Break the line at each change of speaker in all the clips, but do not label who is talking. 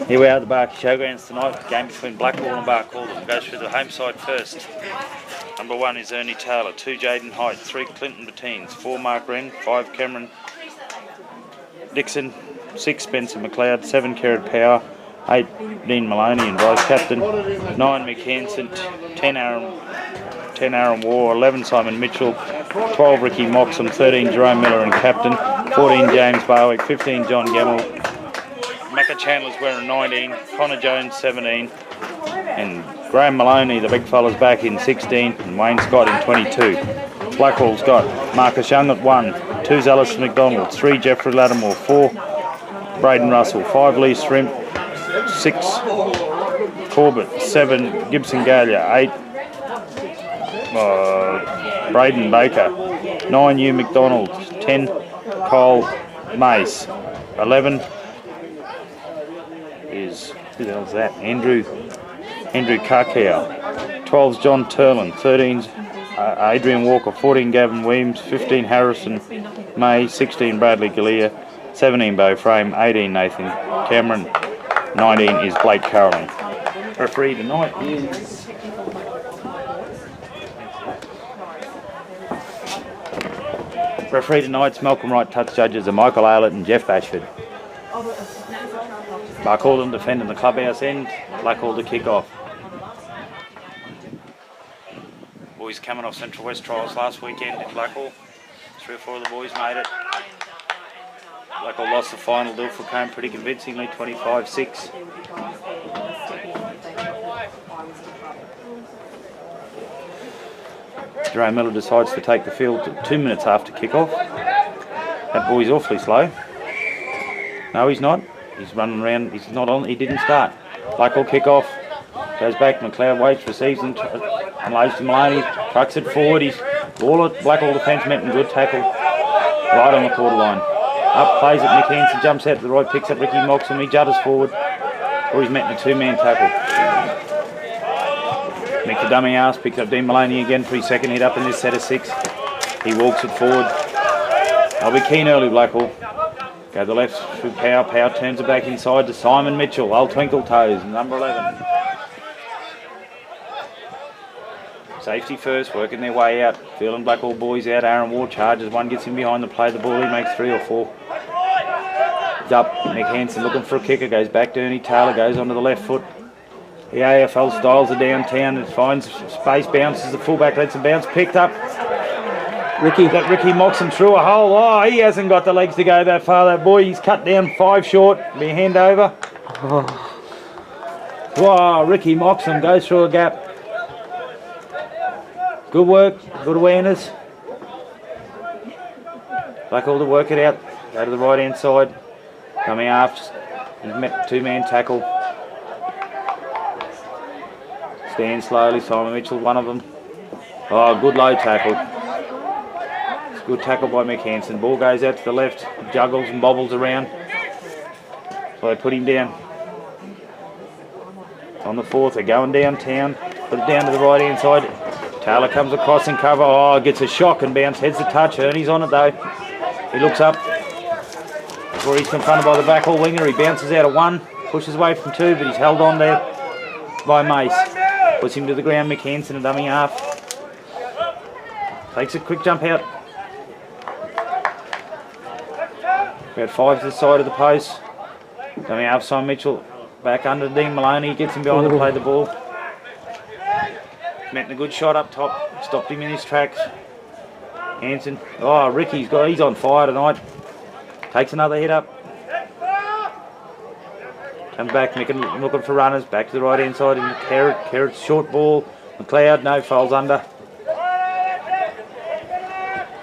Here we are at the Barcaldine Showgrounds tonight. Game between Blackall and Barcaldine. Goes through the home side first. Number 1 is Ernie Taylor, 2 Jaden Height, 3 Clinton Bettines, 4 Mark Wren, 5 Cameron Dixon, 6 Spencer McLeod, 7 Kerrod Power, 8 Dean Maloney and Vice Captain, 9 Mick Hansen, 10 Aaron War, 11 Simon Mitchell, 12 Ricky Moxham, 13 Jerome Miller and Captain, 14 James Barwick, 15 John Gamble, Macca Chandler's wearing 19, Connor Jones 17, and Graham Maloney, the big fella's back in 16, and Wayne Scott in 22. Blackall's got Marcus Young at 1, 2 Alice McDonald, 3 Jeffrey Lattimore, 4 Braden Russell, 5 Lee Shrimp, 6 Corbett, 7 Gibson Galia, 8 Braden Baker, 9 Hugh McDonald, 10 Cole Mace, 11 is, who the hell's that? Andrew Karkow, 12's John Turlin, 13's Adrian Walker, 14 Gavin Williams, 15 Harrison May, 16 Bradley Galea, 17 Beau Frame, 18 Nathan Cameron, 19 is Blake Caroline. Referee tonight is Malcolm Wright. Touch judges are Michael Aylett and Jeff Bashford. Barcaldine defending the clubhouse end, Blackall to kick off. Boys coming off Central West trials last weekend in Blackall. 3 or 4 of the boys made it. Blackall lost the final, Dilford came pretty convincingly, 25-6. Jerome Miller decides to take the field 2 minutes after kick-off. That boy's awfully slow. No, he's not. He's running around. He's not on. He didn't start. Blackall kick-off. Goes back. McLeod waits, receives and unloads to Maloney. Trucks it forward. He's ball at Blackall defence, met and good tackle. Right on the quarter line. Up, plays it. Mick Hansen jumps out to the right, picks up Ricky Moxham. He judders forward. Or he's met in a 2-man tackle. Mick the dummy ass, picks up Dean Maloney again for his second hit up in this set of 6. He walks it forward. They'll be keen early, Blackall. Go to the left through Power. Power turns it back inside to Simon Mitchell. Old Twinkle Toes, number 11. Safety first, working their way out. Feeling Blackall boys out. Aaron Ward charges. One gets in behind the play. The ball, he makes 3 or 4. He's up. Mick Hansen looking for a kicker. Goes back to Ernie Taylor. Goes onto the left foot. The AFL styles are downtown. It finds space, bounces. The fullback lets him bounce. Picked up. Ricky Moxham through a hole. Oh, he hasn't got the legs to go that far, that boy. He's cut down 5 short. Be a hand over. Wow, Ricky Moxham goes through a gap. Good work, good awareness. Blackall to work it out. Go to the right hand side. Coming after. He's met 2-man tackle. Stand slowly. Simon Mitchell, one of them. Oh, good low tackle. Good tackle by Mick Hansen. Ball goes out to the left, juggles and bobbles around. So they put him down. On the 4th, they're going downtown. Put it down to the right hand side. Taylor comes across in cover. Oh, gets a shock and bounce. Heads the touch. Ernie's on it though. He looks up. Before he's confronted by the Blackall winger, he bounces out of 1. Pushes away from 2, but he's held on there by Mace. Puts him to the ground. Mick Hansen, a dummy half. Takes a quick jump out. About 5 to the side of the post. Coming out, Simon Mitchell back under Dean Maloney. Gets him behind to play the ball. Met a good shot up top. Stopped him in his tracks. Hansen. Oh, he's on fire tonight. Takes another hit up. Comes back, looking for runners. Back to the right hand side in the Kerrod's short ball. McLeod, no, falls under.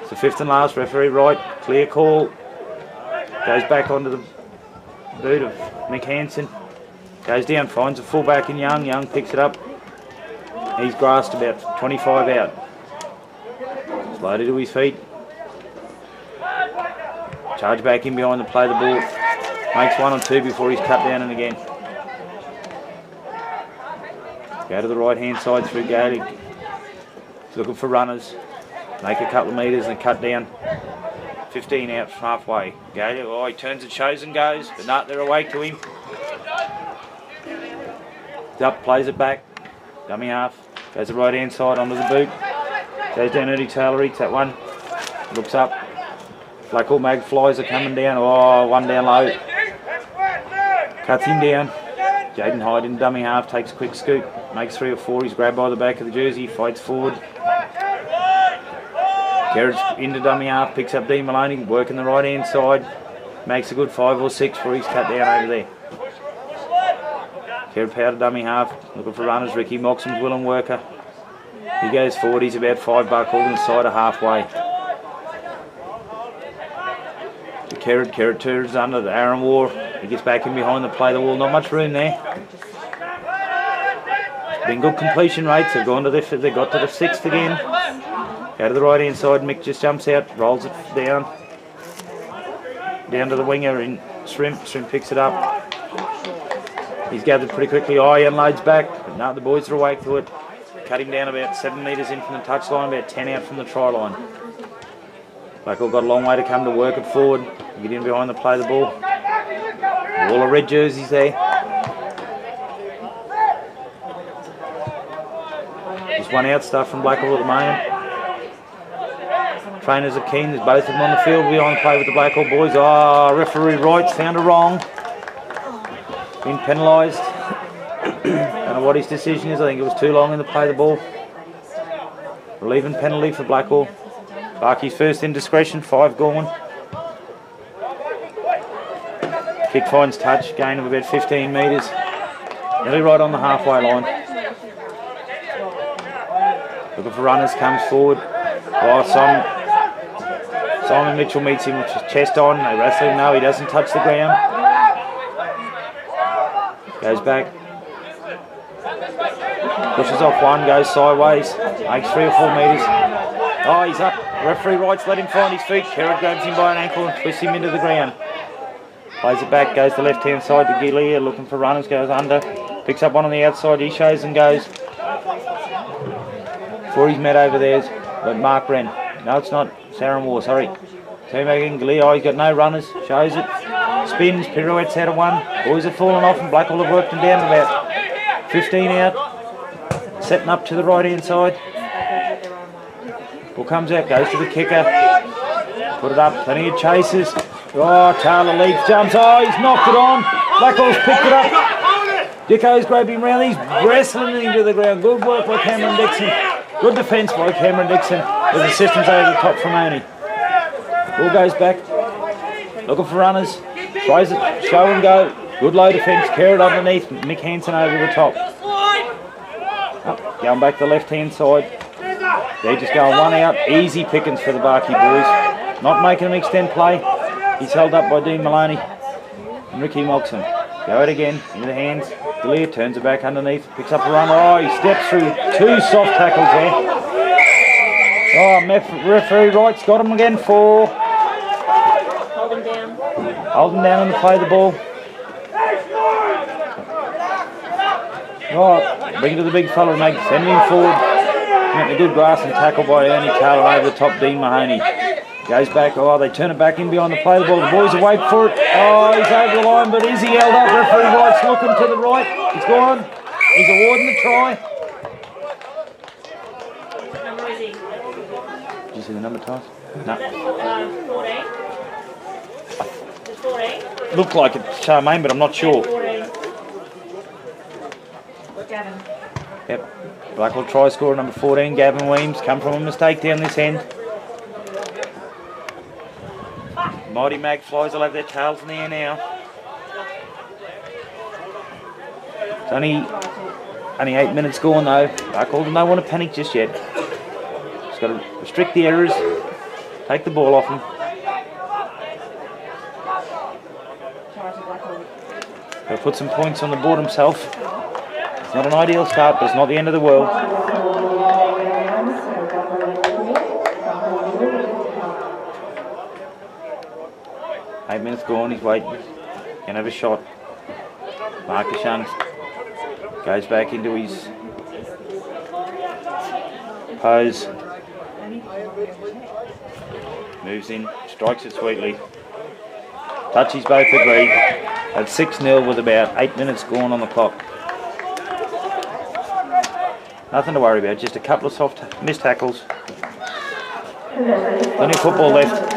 It's the 5th and last. Referee right. Clear call. Goes back onto the boot of Mick Hansen. Goes down, finds a fullback in Young. Young picks it up. He's grasped about 25 out. Slowly to his feet. Charge back in behind to play the ball. Makes 1 or 2 before he's cut down and again. Go to the right hand side through Gaelic. He's looking for runners. Make a couple of metres and cut down. 15 out from halfway. Galia, he turns and shows and goes, but not, they're awake to him. Up, plays it back. Dummy half. Goes the right hand side onto the boot. Goes down early Taylor, eats that one. Looks up. Blackall mag flies are coming down. Oh, one down low. Cuts him down. Jaden Hyde in dummy half, takes a quick scoop. Makes 3 or 4. He's grabbed by the back of the jersey. Fights forward. Gerrard's into dummy half. Picks up Dean Maloney. Working the right hand side. Makes a good 5 or 6 for his cut down over there. Gerrard Powder dummy half. Looking for runners. Ricky Moxham's willing worker. He goes forward. He's about 5 Barcaldine inside of halfway. Gerrard turns under the Aaron War. He gets back in behind the play the wall. Not much room there. Been good completion rates. They've gone to the, they got to the 6th again. Out of the right hand side. Mick just jumps out, rolls it down. Down to the winger in Shrimp. Shrimp picks it up. He's gathered pretty quickly. Eye unloads back. But no, the boys are awake to it. Cut him down about 7 metres in from the touchline, about 10 out from the try line. Blackall got a long way to come to work it forward. Get in behind the play the ball. All the red jerseys there. Just one out stuff from Blackall at the moment. Trainers are keen. There's both of them on the field behind play with the Blackall boys. Oh, referee Wright's found a wrong. Been penalised. Don't know what his decision is. I think it was too long in the play the ball. Relieving penalty for Blackall. Barkey's first indiscretion, 5 gone. Kick finds touch, gain of about 15 metres. Nearly right on the halfway line. Looking for runners, comes forward. Oh, Simon Mitchell meets him with his chest on. They wrestle him, no, he doesn't touch the ground. Goes back. Pushes off one, goes sideways. Makes 3 or 4 metres. Oh, he's up. Referee Wright's let him find his feet. Gerrard grabs him by an ankle and twists him into the ground. Plays it back, goes to left hand side to Gillier, looking for runners, goes under. Picks up one on the outside, he shows and goes. Before he's met over there, but Mark Wren. No, it's not. Sarah Moore, sorry. Team back in Gillier. Oh, he's got no runners. Shows it. Spins, pirouettes out of one. Boys have fallen off and Blackall have worked him down about 15 out. Setting up to the right hand side. Ball comes out, goes to the kicker. Put it up, plenty of chases. Oh, Taylor leaps, jumps. Oh, he's knocked it on. Blackall's picked it up. Dicko's grabbed him round. He's wrestling him to the ground. Good work by Cameron Dixon. Good defence by Cameron Dixon with assistance over the top from Oney. Ball goes back. Looking for runners. Tries it, show and go. Good low defence. Carried underneath. Mick Hansen over the top. Up, going back to the left hand side. They're just going one out. Easy pickings for the Barkey boys. Not making them extend play. He's held up by Dean Maloney and Ricky Moxham. Go it again, into the hands. Gillier turns it back underneath, picks up a run. Oh, he steps through 2 soft tackles there. Oh, referee Wright's got him again for.
Hold him down.
Hold him down and play the ball. Oh, bring it to the big fella and send him forward. Went a good grass and tackle by Ernie Taylor over the top, Dean Mahoney. Goes back, oh, they turn it back in behind the play the ball. The boys awake for it. Oh, he's over the line, but is he held up? Referee Wright's looking to the right. He's gone. He's awarding the try.
What number is he?
Did you see the number, Tyson? No.
14. Is it 14?
Looked like it's Charmaine, but I'm not sure.
14. Gavin.
Yep. Blackall try scorer number 14, Gavin Weems. Come from a mistake down this end. Mighty Magpies will have their tails in the air now. It's only 8 minutes gone though. Blackall don't want to panic just yet. Just got to restrict the errors, take the ball off him. Got to put some points on the board himself. It's not an ideal start, but it's not the end of the world. 8 minutes gone, he's waiting. Can have a shot. Marcus Young goes back into his pose. Moves in, strikes it sweetly. Touchies both agreed. At 6-0 with about 8 minutes gone on the clock. Nothing to worry about, just a couple of soft missed tackles. Plenty of football left.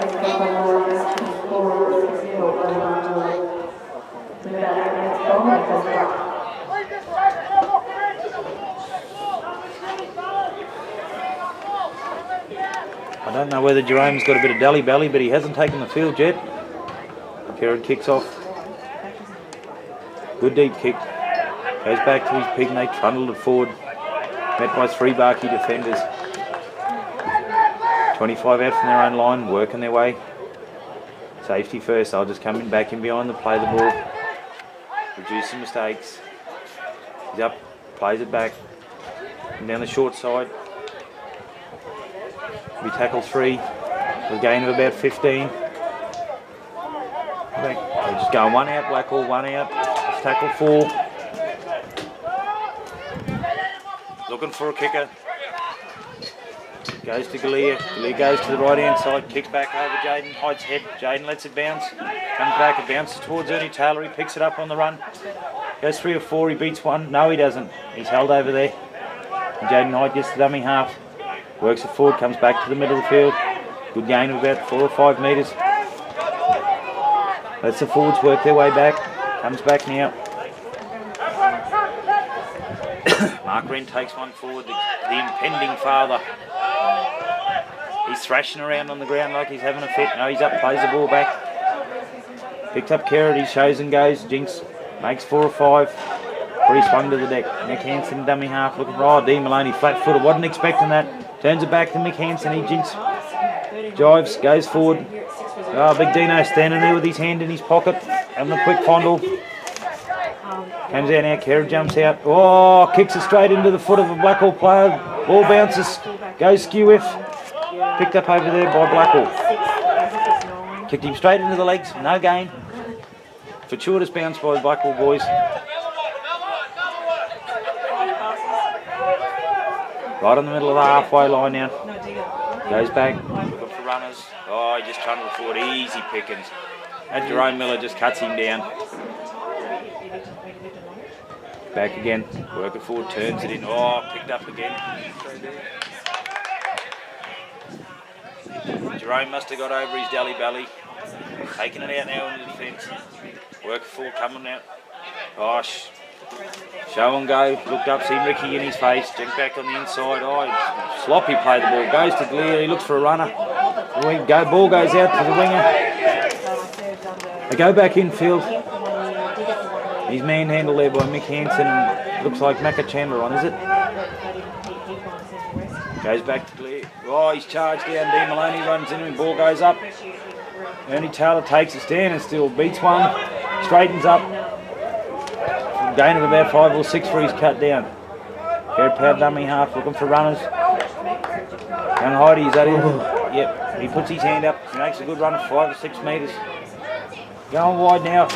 I don't know whether Jerome's got a bit of dally belly, but he hasn't taken the field yet. Kerrod kicks off. Good deep kick. Goes back to his pig and they trundled it forward. Met by 3 Barky defenders. 25 out from their own line, working their way. Safety first, they'll just come in back in behind the play the ball. Reduce some mistakes. He's up, plays it back. And down the short side. We tackle 3. A gain of about 15. They're just going 1 out, Blackall, 1 out. Let's tackle 4. Looking for a kicker. Goes to Galea. Galea goes to the right hand side, kicks back over Jaden, hides head. Jaden lets it bounce. Comes back, it bounces towards Ernie Taylor. He picks it up on the run. Goes 3 or 4, he beats 1. No, he doesn't. He's held over there. And Jaden Hyde gets the dummy half. Works it forward, comes back to the middle of the field. Good gain of about 4 or 5 metres. Lets the forwards work their way back. Comes back now. Mark Wren takes one forward. The impending father. He's thrashing around on the ground like he's having a fit. No, he's up, plays the ball back. Picked up Kerrod, he shows and goes. Jinx makes 4 or 5. Free swung to the deck. Nick Hansen, dummy half, looking for, oh, D. Maloney, flat footed, wasn't expecting that. Turns it back to Mick Hansen, he jinx. Jives, goes forward. Oh, big Dino standing there with his hand in his pocket, having a quick fondle. Comes out now, Kerrod jumps out. Oh, kicks it straight into the foot of a Blackall player. Ball bounces, goes skew if. Picked up over there by Blackall. Kicked him straight into the legs, no gain. Fortuitous bounce by the Blackall boys. Right in the middle of the halfway line now. Goes back, looking for runners. Oh, he just trundled forward, easy pickings. And Jerome Miller just cuts him down. Back again, work it forward, turns it in. Oh, picked up again. Jerome must have got over his dally belly. Taking it out now into the defence. Work it forward, coming out. Oh, show and go. Looked up, seen Ricky in his face. Jumped back on the inside. Oh, sloppy play the ball. Goes to Galea. He looks for a runner. Ball goes out to the winger. They go back infield. He's manhandled there by Mick Hansen. Looks like Macca Chandler on, is it? Goes back to Galea. Oh, he's charged down. D. Maloney runs in and ball goes up. Ernie Taylor takes a stand and still beats one. Straightens up. Gain of about 5 or 6 for his cut down. Kerrod power dummy half, looking for runners. Young Heidi, is that it? Yep, he puts his hand up. He makes a good run of 5 or 6 metres. Going wide now.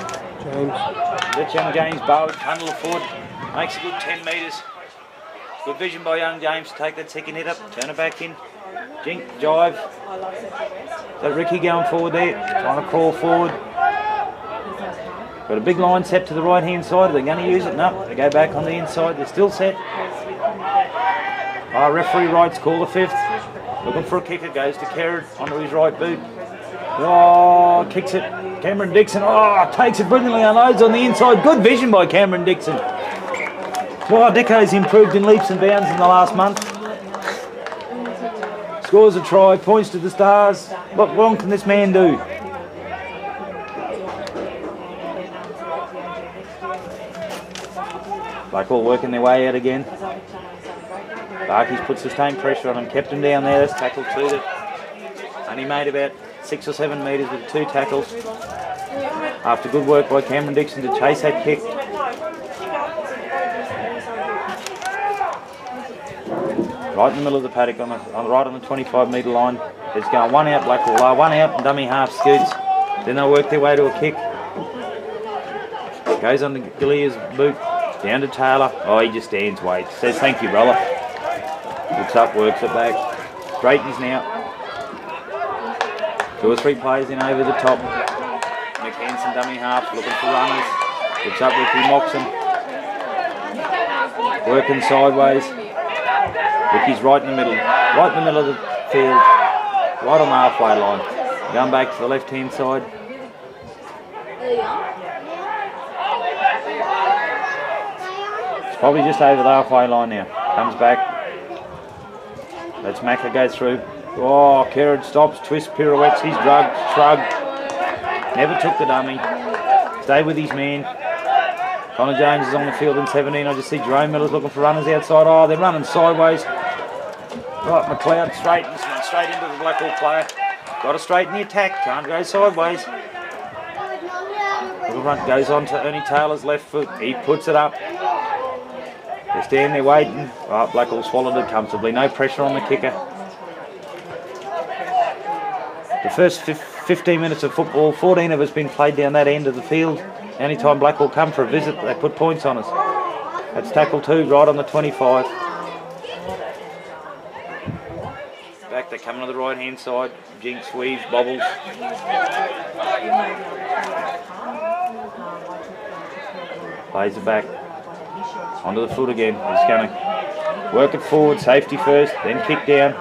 James. That's young James Bowen, trundle forward. Makes a good 10 metres. Good vision by young James to take that second hit up, turn it back in. Jink, jive. So Ricky going forward there, trying to crawl forward. Got a big line set to the right hand side. Are they going to use it? No, they go back on the inside. They're still set. Referee writes call the 5th. Looking for a kicker, goes to Kerrod onto his right boot. Oh, kicks it. Cameron Dixon, takes it brilliantly, unloads on the inside. Good vision by Cameron Dixon. Well, Dicko's improved in leaps and bounds in the last month. Scores a try, points to the stars. What wrong can this man do? Blackall working their way out again. Barkey's put sustained pressure on him, kept him down there. That's tackle 2 that only made about 6 or 7 metres with 2 tackles. After good work by Cameron Dixon to chase that kick. Right in the middle of the paddock, right on the 25 metre line. It's going 1 out, Blackall, 1 out, and dummy half scoots. Then they'll work their way to a kick. Goes on to Galea's boot, down to Taylor. Oh, he just stands, waits. Says thank you, brother. Looks up, works it back. Straightens now. 2 or 3 players in over the top. McHanson, dummy half, looking for runners. Looks up, Ricky Moxon. Working sideways. Ricky's right in the middle of the field, right on the halfway line. Going back to the left-hand side. It's probably just over the halfway line now. Comes back. Lets Macca go through. Oh, Kerrod stops, twists, pirouettes. He's drugged, shrugged. Never took the dummy. Stay with his man. Connor Jones is on the field in 17. I just see Jerome Miller's looking for runners outside. Oh, they're running sideways. Right, McLeod straight into the Blackall player. Got to straighten the attack. Can't go sideways. The front goes on to Ernie Taylor's left foot. He puts it up. They stand there waiting. Right, Blackall swallowed it comfortably. No pressure on the kicker. The first 15 minutes of football, 14 of us been played down that end of the field. Anytime Blackall come for a visit, they put points on us. That's tackle 2, right on the 25. Back, they're coming to the right-hand side. Jinx, weaves, bobbles. Plays it back. Onto the foot again. He's going to work it forward, safety first, then kick down.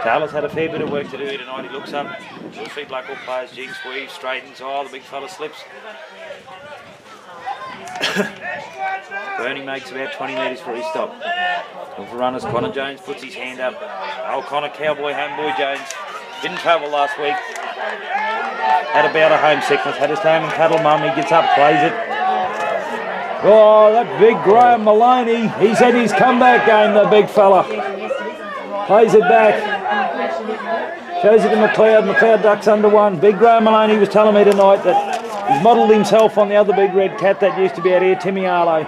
Taylor's had a fair bit of work to do here tonight. He looks up. All 3 Blackall players. Jinx, weaves, straightens. Oh, the big fella slips. Bernie makes about 20 metres for his stop. Look for runners. Connor Jones puts his hand up. Oh, Connor, cowboy, homeboy Jones. Didn't travel last week. Had a bout of homesickness. Had his home and cattle mum. He gets up, plays it. Oh, that big Graham Maloney. He's in his comeback game, the big fella. Plays it back. Shows it to McLeod. McLeod ducks under one. Big Graham Maloney was telling me tonight that he's modelled himself on the other big red cat that used to be out here, Timmy Arlo.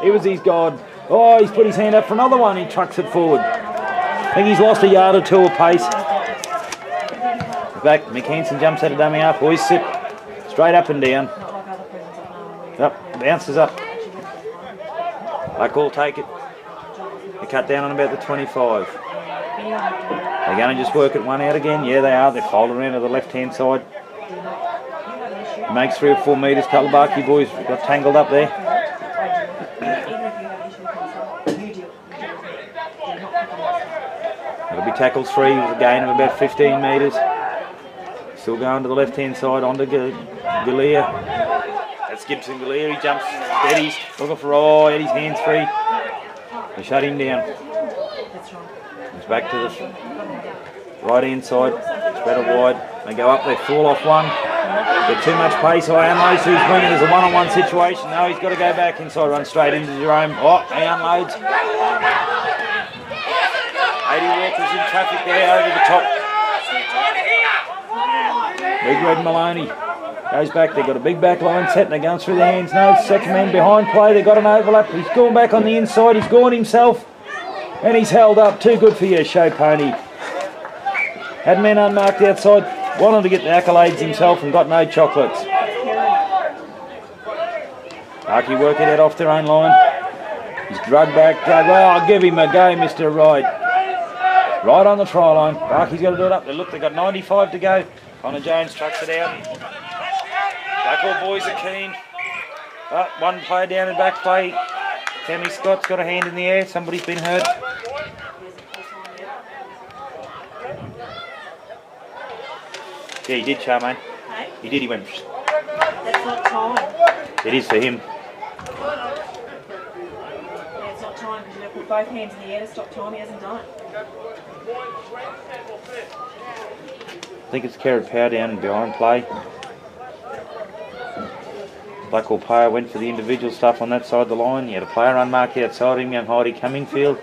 He was his god. Oh, he's put his hand up for another one. He trucks it forward. I think he's lost a yard or 2 apace. Back, McHanson jumps at a dummy half. Hoists it straight up and down. Up, bounces up. Blackall take it. They cut down on about the 25. They're going to just work it one out again. Yeah, they are. They're folded around to the left-hand side. Makes 3 or 4 metres. Couple of Barky boys got tangled up there. It'll be tackle 3 with a gain of about 15 metres. Still going to the left-hand side onto Galea. That's Gibson Galea. He jumps. Eddie's looking for Eddie's hands free. They shut him down. He's back to the right-hand side. Spread it wide. They go up. They fall off one. Get too much pace. So he unloads to his wing. There's a one-on-one situation. No, he's got to go back inside. Run straight into Jerome. Oh, he unloads. 80 Walker's in traffic there over the top. Big Red Maloney goes back. They've got a big back line set and they're going through the hands. No, second man behind play. They've got an overlap. He's gone back on the inside. He's gone himself. And he's held up. Too good for you, show pony. Had men unmarked outside. Wanted to get the accolades himself and got no chocolates. Arky working it off their own line. He's drugged back. Well, give him a go, Mr. Wright. Right on the try line. Barky's got to do it up. Look, they've got 95 to go. Connor Jones trucks it out. Blackall boys are keen. One player down in back play. Tammy Scott's got a hand in the air. Somebody's been hurt. Yeah, he did, Charmaine. Hey? He did, he went.
That's not time.
It is for him.
Yeah, it's not time because you've got to put both hands in the air to stop time. He hasn't done it.
I think it's Kerrod Power down and behind play. Blackall player went for the individual stuff on that side of the line. He had a player unmarked outside him, young Heidi coming field.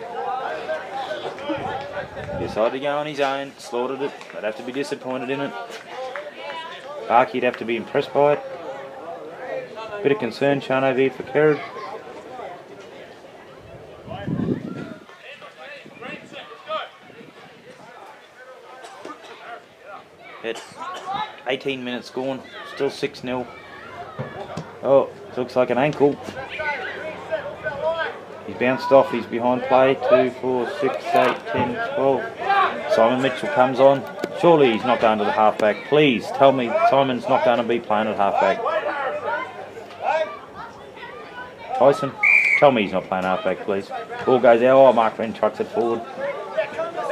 Decided to go on his own, slaughtered it. They'd have to be disappointed in it. Barky'd have to be impressed by it. Bit of concern, Sean over here for Kerrod. At 18 minutes gone, still 6-0. Oh, looks like an ankle. He's bounced off, he's behind play. 2, 4, 6, 8, 10, 12. Simon Mitchell comes on. Surely he's not going to the halfback. Please tell me Simon's not going to be playing at halfback. Tyson Tell me he's not playing halfback, please. Ball goes out. Oh, Mark Wren chucks it forward.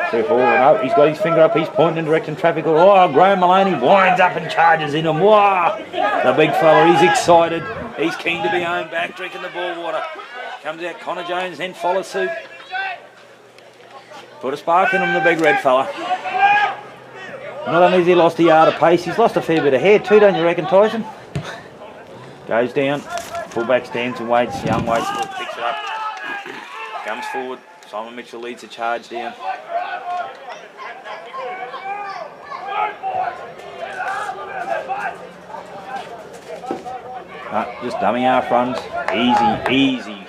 Through forward. Oh, he's got his finger up. He's pointing and directing traffic. Oh, Graham Maloney winds up and charges in him. Whoa! The big fella, he's excited. He's keen to be home back, drinking the ball water. Comes out Connor Jones, then follows suit. Put a spark in him, the big red fella. Not only has he lost a yard of pace, he's lost a fair bit of hair too, don't you reckon, Tyson? Goes down. Fullback stands and waits. Young waits, picks it up. Comes forward. Simon Mitchell leads the charge down. Just dummy half runs. Easy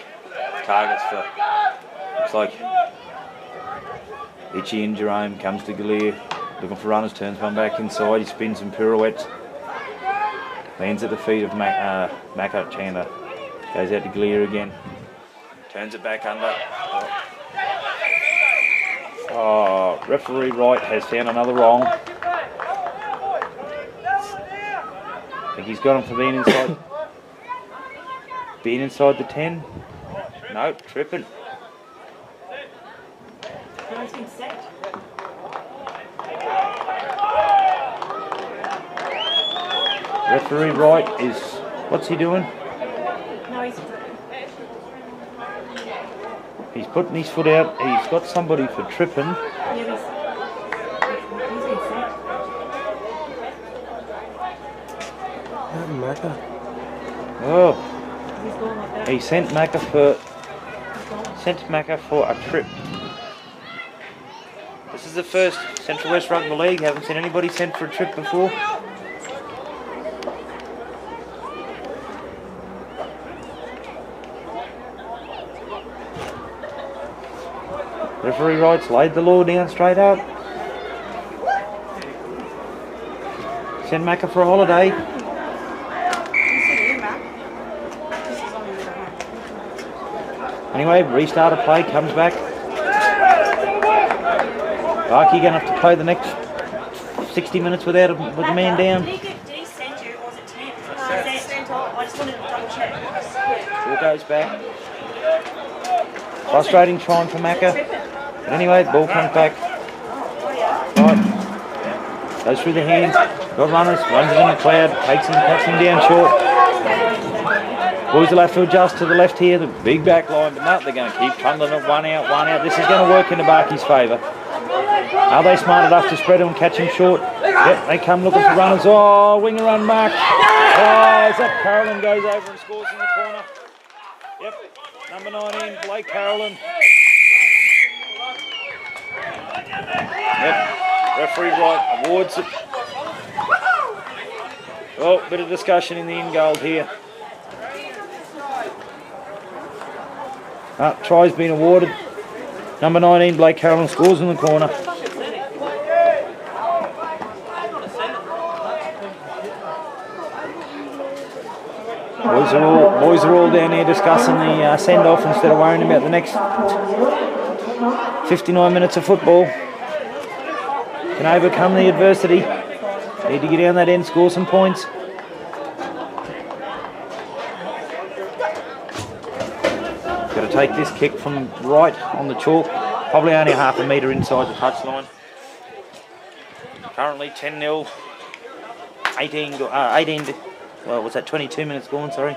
targets for. Looks like Itchy and Jerome. Comes to Galea. Looking for runners. Turns one back inside. He spins some pirouettes. Lands at the feet of Macca Chandler. Goes out to Galea again. Turns it back under. Oh, referee Wright has found another wrong. I think he's got him for being inside. Being inside the 10. No, tripping.
It's been set.
Referee Wright is. What's he doing?
No,
He's putting his foot out. He's got somebody for tripping.
Yeah, he's been set.
Macca.
Oh,
He's gone like that.
he sent Macca for a trip. This is the first Central West Rugby League. Haven't seen anybody sent for a trip before. Referee Wright's laid the law down straight up. Send Macca for a holiday. Anyway, restart a play, comes back. Barky gonna have to play the next 60 minutes with the man down.
Did he send you or was it 10? Sent off. I just wanted to double check.
Ball goes back. Frustrating trying for Macca. But anyway, ball comes back. Right. Goes through the hands. Got runners. Runs it in the cloud. Takes him, cuts him down short. Boys will have to adjust to the left here. The big back line. But no, they're going to keep trundling it. One out, one out. This is going to work into Barky's favour. Are they smart enough to spread him and catch him short? Yep, they come looking for runners. Oh, winger run mark. Oh, is that Carolyn goes over and scores in the corner. Yep, number 19, Blake Carolyn. Yep, referee Wright awards it. Oh, bit of discussion in the end goal here. Try's been awarded. Number 19, Blake Carolyn scores in the corner. Boys are all down here discussing the send-off instead of worrying about the next 59 minutes of football. Can overcome the adversity. Need to get down that end, score some points. Got to take this kick from right on the chalk. Probably only half a metre inside the touchline. Currently 10-0. 18, well, what's that, 22 minutes gone, sorry.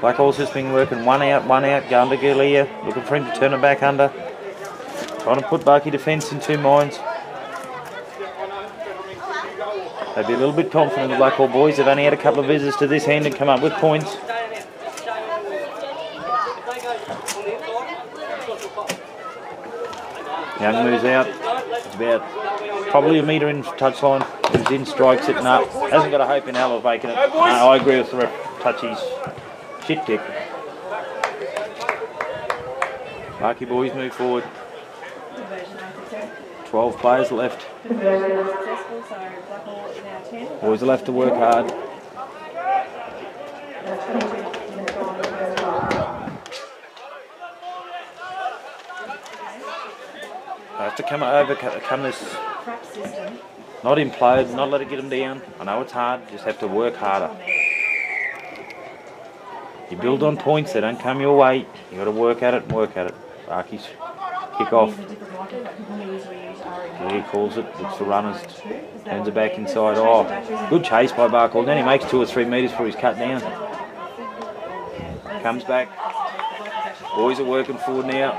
Blackall's just been working one out, going to Galea, looking for him to turn it back under. Trying to put Barky defence in two minds. They'd be a little bit confident, the Blackall boys. They've only had a couple of visits to this end and come up with points. Young moves out. It's about probably a metre in touchline. Moves in, strikes it, no. Hasn't got a hope in hell of making it. No, I agree with the ref. Touchy's shit kick. Barky boys move forward. 12 players left. Boys will have to work hard. They have to overcome this. Not implode, not let it get them down. I know it's hard, just have to work harder. You build on points, they don't come your way. You got to work at it and work at it. Barkey's kick off. Yeah, he calls it. Looks for runners. Turns it back inside. Oh, good chase by Barcaldine. Then he makes 2 or 3 metres before he's cut down. Comes back. Boys are working forward now.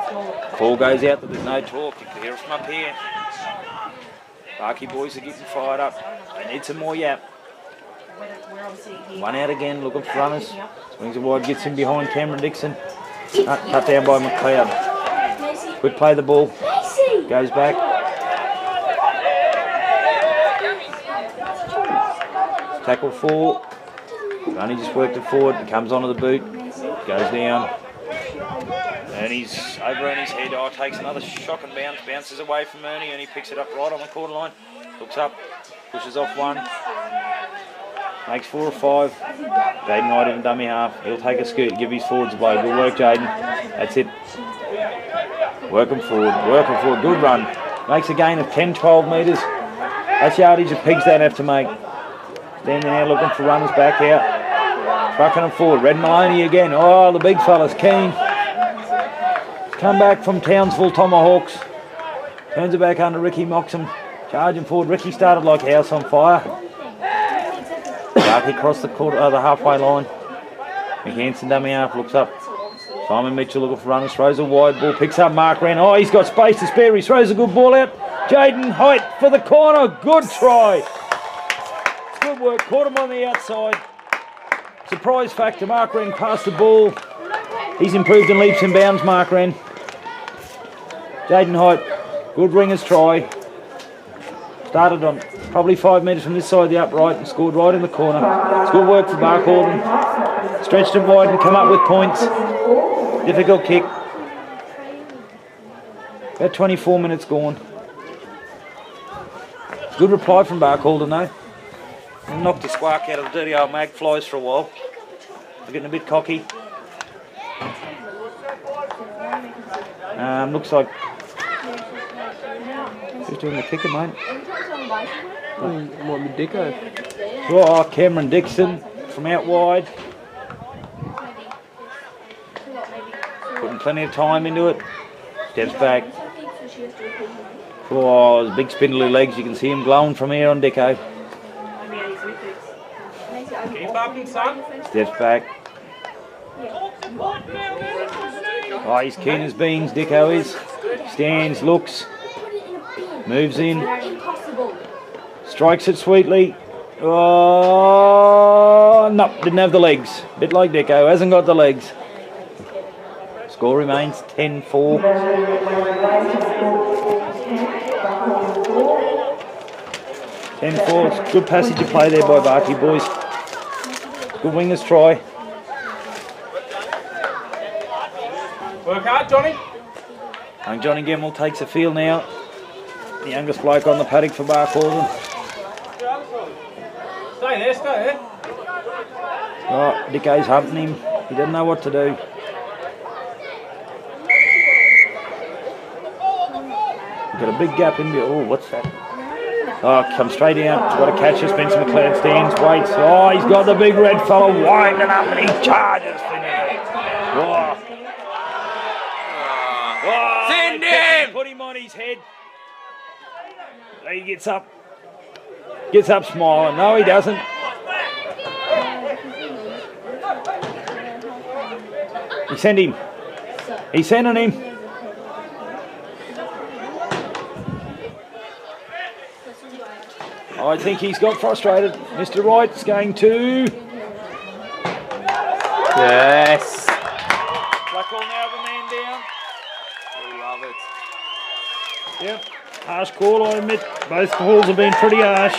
Call goes out that there's no talk. You can hear it from up here. Barkey boys are getting fired up. They need some more yap. One out again, looking for runners. Swings it wide, gets him behind Cameron Dixon. Cut down by McLeod. Quick play the ball. Goes back. Tackle 4. Only just worked it forward. Comes onto the boot. Goes down. Ernie's over Ernie's head. Oh, takes another shocking bounce. Bounces away from Ernie. Ernie picks it up right on the quarter line. Looks up. Pushes off 1. Makes 4 or 5. Jaden Hyde in dummy half. He'll take a scoot, give his forwards a blow. Good work, Jaden. That's it. Working forward. Good run. Makes a gain of 10-12 metres. That's yardage the pigs don't have to make. Standing there looking for runners back out. Trucking them forward. Red Maloney again. Oh, the big fella's keen. Come back from Townsville Tomahawks. Turns it back under Ricky Moxham. Charging forward. Ricky started like a house on fire. Barkey crossed the halfway line. McHanson dummy half looks up. Simon Mitchell looking for runners. Throws a wide ball. Picks up Mark Wren. Oh, he's got space to spare. He throws a good ball out. Jaden Height for the corner. Good try. Good work. Caught him on the outside. Surprise factor. Mark Wren passed the ball. He's improved in leaps and bounds, Mark Wren. Jaden Height. Good ringers try. Started on probably 5 metres from this side of the upright and scored right in the corner. It's good work for Barcaldine. Stretched it wide and come up with points. Difficult kick. About 24 minutes gone. Good reply from Barcaldine though. Knocked the squawk out of the dirty old mag flies for a while. They're getting a bit cocky. Looks like who's doing the kicker, mate?
Might be Dicko.
Oh, Cameron Dixon from out wide. Putting plenty of time into it. Steps back. Oh, his big spindly legs. You can see him glowing from here on Dicko.
Keep up, son.
Steps back. Oh, he's keen as beans, Dicko is. Stands, looks. Moves in. Strikes it sweetly. Oh, no, didn't have the legs. Bit like Dicko, hasn't got the legs. Score remains 10-4. 10-4. Good passage of play there by Barkey, boys. Good wingers try.
Work hard, Johnny.
Young Johnny Gemmell takes a field now. The youngest bloke on the paddock for Barcaldine.
Stay there.
Oh, Dicko's hunting him. He doesn't know what to do. Got a big gap in there. Oh, what's that? Oh, come straight out. He's got to catch it. Spencer McLeod stands, waits. Oh, he's got the big red fella winding up and he charges. Oh. Oh,
send him!
Put him on his head. He gets up. Gets up smiling. No, he doesn't. He sent him. He's sending him. I think he's got frustrated. Mr. Wright's going to...
Yes.
Blackall now the man down.
We love it.
Yep. Harsh call, I admit. Both calls have been pretty harsh.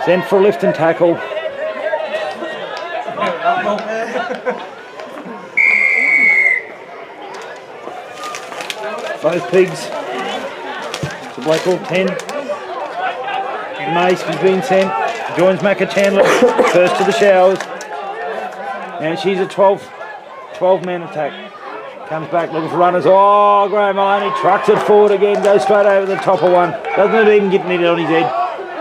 Sent for a lift and tackle. Both pigs. So Blackall 10. Mace has been sent. Joins Macca Chandler first to the showers. And she's a 12-man attack. Comes back looking for runners. Oh, Graham Maloney trucks it forward again. Goes straight over the top of one. Doesn't even get it on his head.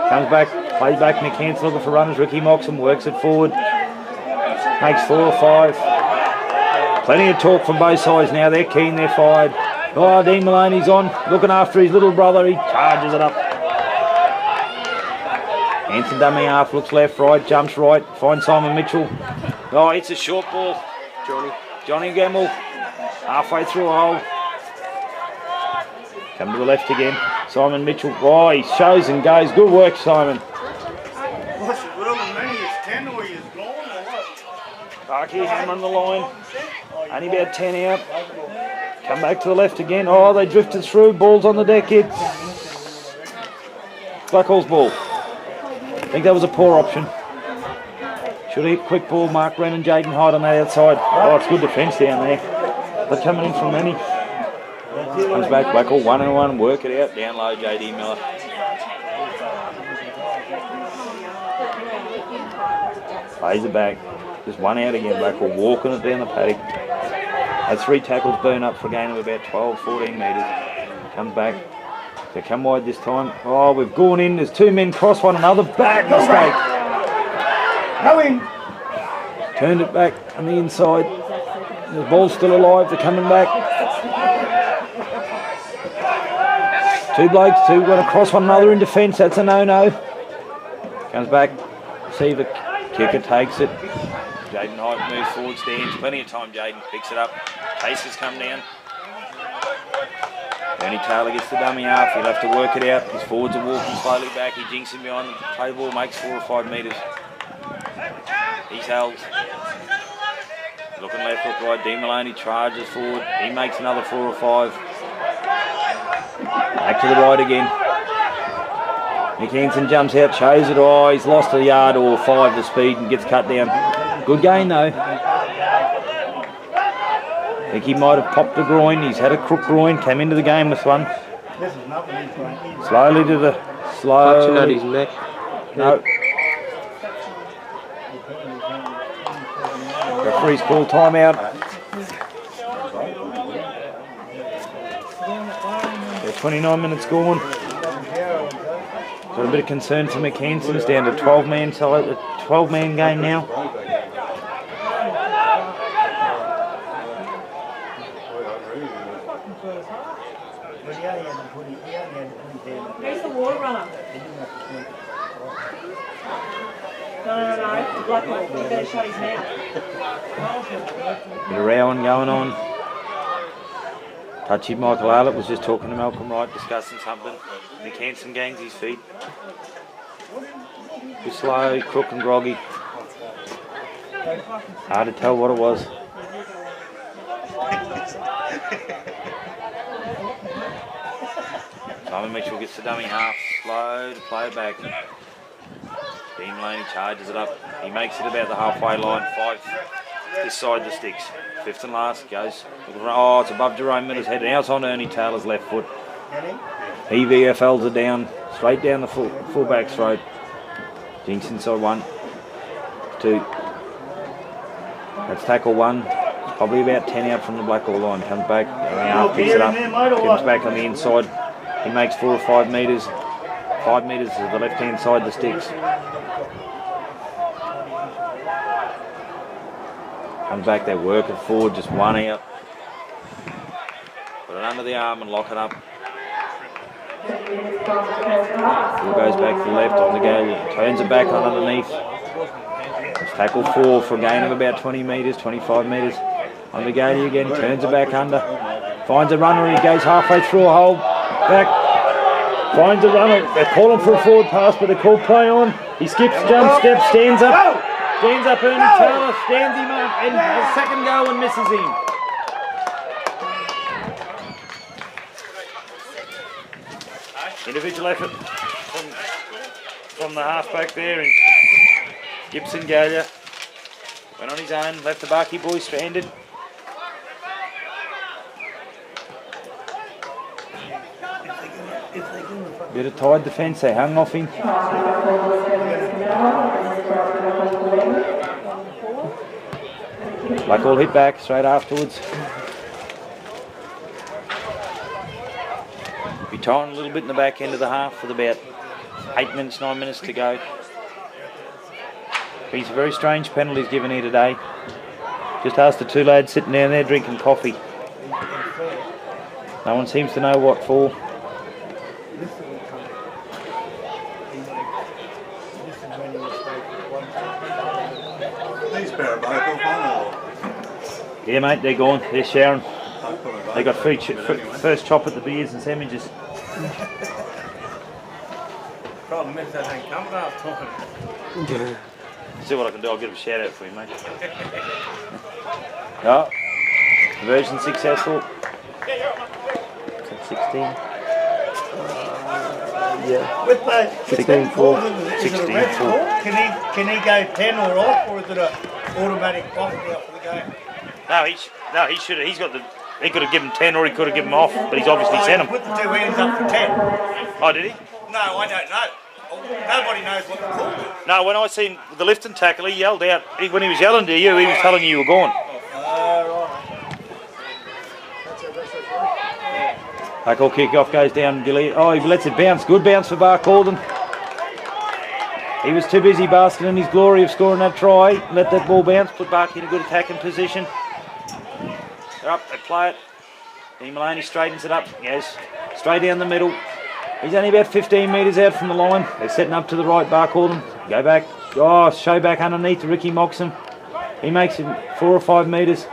Comes back. Plays back McCants looking for runners. Ricky Moxham works it forward. Makes 4 or 5. Plenty of talk from both sides now. They're keen, they're fired. Oh, Dean Maloney's on, looking after his little brother. He charges it up. Hanson dummy half, looks left, right, jumps right, finds Simon Mitchell. Oh, it's a short ball. Johnny Gamble, halfway through a hole. Come to the left again. Simon Mitchell. Oh, he shows and goes. Good work, Simon. Barky hammer on the line. Only about 10 out. Come back to the left again. Oh, they drifted through. Ball's on the deck. It's Blackall's ball. I think that was a poor option. Should hit quick ball. Mark Wren and Jaden Hyde on the outside. Oh, it's good defence down there. They're coming in from many. Comes back, Blackall 1-1, work it out, down low JD Miller. Plays it back, just one out again, Blackall walking it down the paddock. Had 3 tackles burn up for a gain of about 12-14 metres. Comes back, they come wide this time. Oh, we've gone in, there's 2 men cross one another, bad mistake. Turned it back on the inside, the ball's still alive, they're coming back. 2 blokes, 2 going to cross one another in defence. That's a no-no. Comes back. Receiver, kicker takes it. Jaden Hyde moves forward, stands. Plenty of time. Jaden picks it up. Paces come down. Ernie Taylor gets the dummy half. He'll have to work it out. His forwards are walking slowly back. He jinks him behind the play ball. Makes 4 or 5 metres. He's held. Looking left, look right. Dean Maloney charges forward. He makes another 4 or 5. Back to the right again. McKenson jumps out, shows it. Oh, he's lost a yard or 5 to speed and gets cut down. Good gain though. I think he might have popped a groin. He's had a crook groin. Came into the game with one. Slowly to the
Clutching at his neck.
No. Referee's called timeout. 29 minutes gone. Got a bit of concern for McKenson's down to 12-man side, a 12-man game now.
Where's the water runner? No, Blackall. You better shut his mouth.
Bit of rowing going on. Touchy Michael Arlett was just talking to Malcolm Wright, discussing something. McKenson gains his feet. Too slow, crook and groggy. Hard to tell what it was. Simon Mitchell gets the dummy half, slow to play it back. Dean Maloney charges it up. He makes it about the halfway line, 5 this side the sticks. 5th and last goes. Oh, it's above Jerome Miller's head. Now it's on Ernie Taylor's left foot. EVFLs are down, straight down the fullback's throat. Jinx inside 1, 2. That's tackle 1. Probably about 10 out from the Blackall line. Comes back, and picks it up. Comes back on the inside. He makes 4 or 5 metres. 5 metres to the left-hand side the sticks. Comes back, they work it forward, just 1 out. Put it under the arm and lock it up. Ball goes back to the left on the go, turns it back on underneath. It's tackle 4 for a gain of about 20 metres, 25 metres. On the go again, turns it back under. Finds a runner, he goes halfway through a hole. Back. Finds a runner, they're calling for a forward pass, but they call play on. He skips, jumps, steps, stands up. Stands up, Ernie Taylor, stands him up, and a second go and misses him. Individual effort from the halfback there, and Gibson Galia went on his own, left the Barkey boys stranded. Bit of tight defence, they hung off him. Blackall hit back straight afterwards. Be tying a little bit in the back end of the half with about 8 minutes, 9 minutes to go. He's a very strange penalties given here today. Just asked the two lads sitting down there drinking coffee. No one seems to know what for. Yeah, mate, they're gone. They're showering. They got first chop at the beers and sandwiches.
Problem is that ain't come last time.
See what I can do. I'll give a shout out for you, mate. Oh, conversion successful. Is that 16?
Yeah.
With the
16-4.
16-4.
Can he go 10 or off, or is it an automatic off for the game?
No, he should have. He could have given 10 or he could have given him off, but he's obviously sent him.
Put the two hands up for 10.
Oh, did he?
No, I don't know. Nobody knows what the call is.
No, when I seen the lifting tackle, he yelled out. When he was yelling to you, he was telling you were gone. Blackall kick-off goes down. Oh, he lets it bounce. Good bounce for Barcaldine. He was too busy basking in his glory of scoring that try. Let that ball bounce. Put Bark in a good attacking position. They're up. They play it. Dean Maloney straightens it up. He goes straight down the middle. He's only about 15 metres out from the line. They're setting up to the right, Barcaldine. Go back. Oh, show back underneath. Ricky mocks him. He makes him 4 or 5 metres.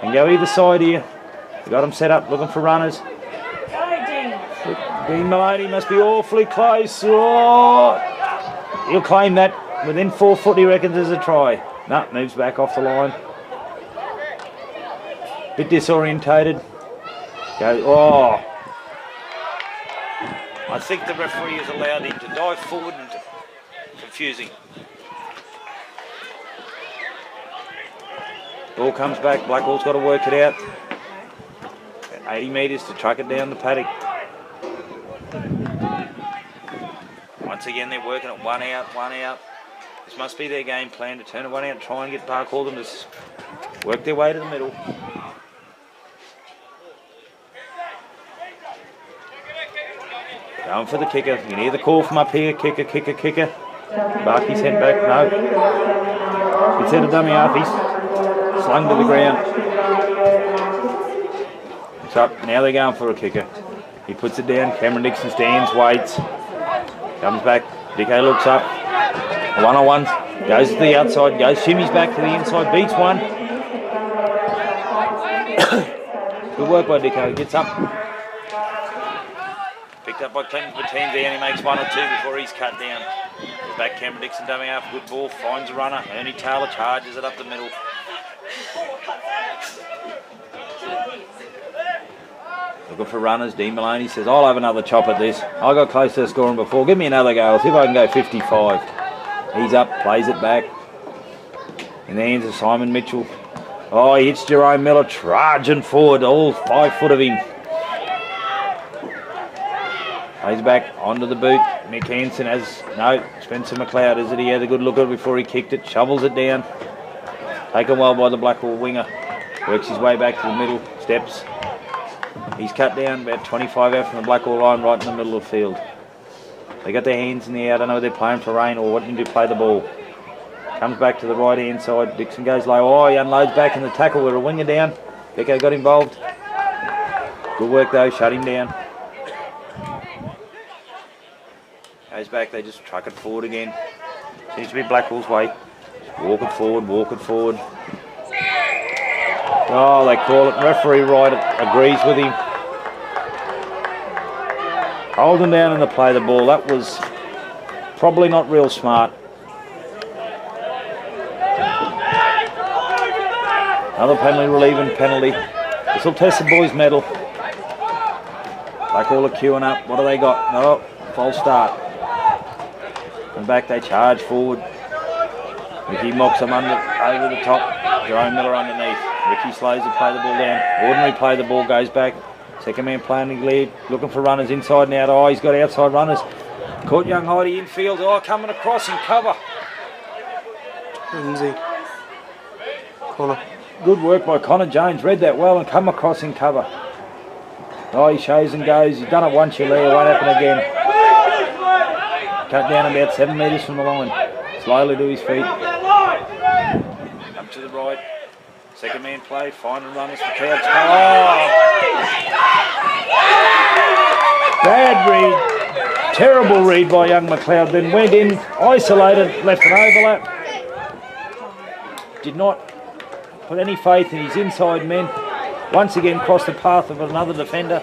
And go either side here. They got him set up, looking for runners. Dean Maloney must be awfully close. Oh, he'll claim that. Within 4 foot, he reckons there's a try. No, moves back off the line. Bit disorientated. Go. Oh. I think the referee has allowed him to dive forward and confusing. Ball comes back. Blackall's got to work it out. 80 metres to truck it down the paddock. Once again, they're working it 1 out, 1 out. This must be their game plan, to turn it 1 out and try and get Barcaldine to work their way to the middle. Going for the kicker. You can hear the call from up here. Kicker, kicker, kicker. Barkey's head back. No. It's in a dummy half. He's slung to the ground. It's up. Now they're going for a kicker. He puts it down. Cameron Dixon stands, waits. Comes back. Dicko looks up. 1-on-1. Goes to the outside. Goes shimmies back to the inside. Beats one. Good work by Dicko. Gets up. Picked up by Clinton Patine there, and he makes 1 or 2 before he's cut down. Goes back Cameron Dixon dummy half. Good ball. Finds a runner. Ernie Taylor charges it up the middle. Looking for runners. Dean Maloney says, I'll have another chop at this. I got close to scoring before. Give me another go. I'll see if I can go 55. He's up, plays it back. In the hands of Simon Mitchell. Oh, he hits Jerome Miller, charging forward, all 5 foot of him. Plays back onto the boot. Mick Hansen has, no, Spencer McLeod, is it? He had a good look at it before he kicked it. Shovels it down. Taken well by the Blackall winger. Works his way back to the middle, steps. He's cut down about 25 out from the Blackall line, right in the middle of the field. They got their hands in the air. I don't know whether they're playing for rain or wanting to play the ball. Comes back to the right hand side. Dixon goes low. Oh, he unloads back in the tackle with a winger down. Becco got involved. Good work though, shut him down. Goes back, they just truck it forward again. Seems to be Blackall's way. Walk it forward, walk it forward. Oh, they call it. Referee Wright agrees with him. Hold him down and to play the ball. That was probably not real smart. Another penalty, relieving penalty. This will test the boys' medal. Blackall are queuing up. What do they got? No, false start. And back they charge forward. Ricky mocks them over the top. Jerome Miller underneath. Ricky slows to play the ball down. Ordinary play, the ball goes back. Second man playing the lead, looking for runners inside and out. Oh, he's got outside runners. Caught young Heidi infield. Oh, coming across in cover.
Lindsay. Connor.
Good work by Connor Jones. Read that well and come across in cover. Oh, he shows and goes. He's done it once, you Lee. It won't happen again. Cut down about 7 metres from the line. Slowly to his feet. Up to the right. Second man play. Fine and runners for Clouds. Oh! Bad read. Terrible read by young McLeod. Then went in, isolated, left an overlap. Did not put any faith in his inside men. Once again crossed the path of another defender.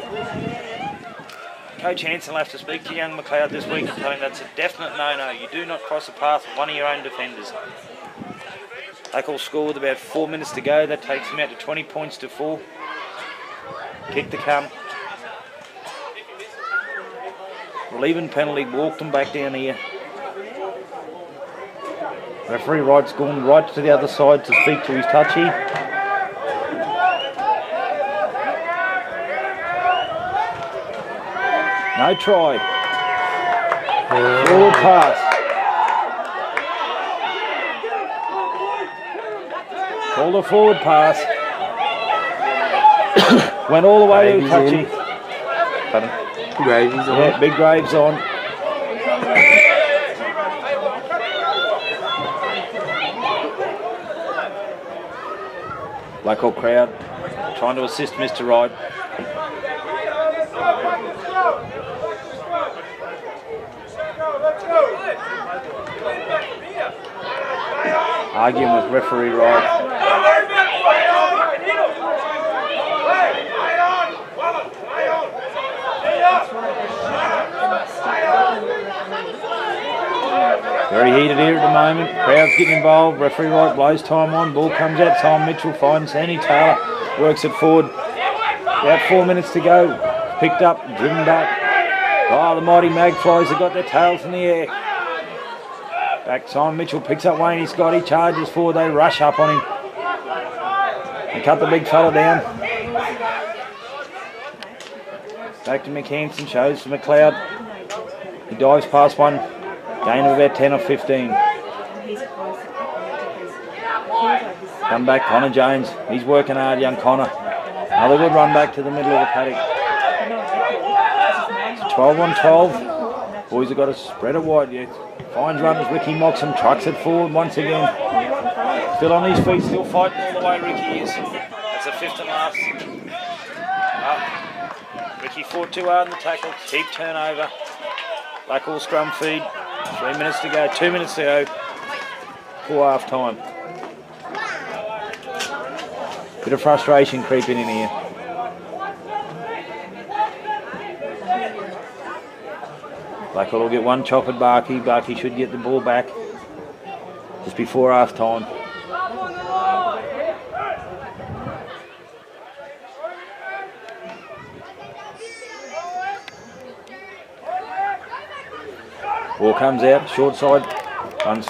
Coach Hanson will have to speak to young McLeod this week and tell him that's a definite no-no. You do not cross the path of one of your own defenders. Blackall score with about 4 minutes to go. That takes him out to 20 points to 4. Kick to come. Relieving penalty, walked him back down here. Referee Wright's gone right to the other side to speak to his touchy. No try. Forward pass. Called a forward pass. Went all the way to touchy. Pardon?
Gravy's on.
Yeah, big Graves on. Blackall crowd trying to assist Mr. Wright. Arguing with referee Wright. Very heated here at the moment. Crowd's getting involved. Referee Wright blows time on. Ball comes out. Simon Mitchell finds Annie Taylor. Works it forward. About 4 minutes to go. Picked up, driven back. Oh, the mighty Magpies have got their tails in the air. Back, Simon Mitchell picks up Wayne Scott. He charges forward. They rush up on him. They cut the big fella down. Back to McHanson. Shows to McLeod. He dives past one. Gain of about 10 or 15. Come back, Connor Jones. He's working hard, young Connor. Another good run back to the middle of the paddock. It's 12 on 12. Boys have got to spread it wide yet. Finds runners, Ricky Moxham trucks it forward once again. Still on his feet, still fighting all the way Ricky is. That's the fifth and last. Ricky fought too hard in the tackle, cheap turnover. Blackall scrum feed, 3 minutes to go, 2 minutes to go for half time. Bit of frustration creeping in here. Blackall will get one chop at Barkey. Barkey should get the ball back just before half time. Ball comes out, short side, runs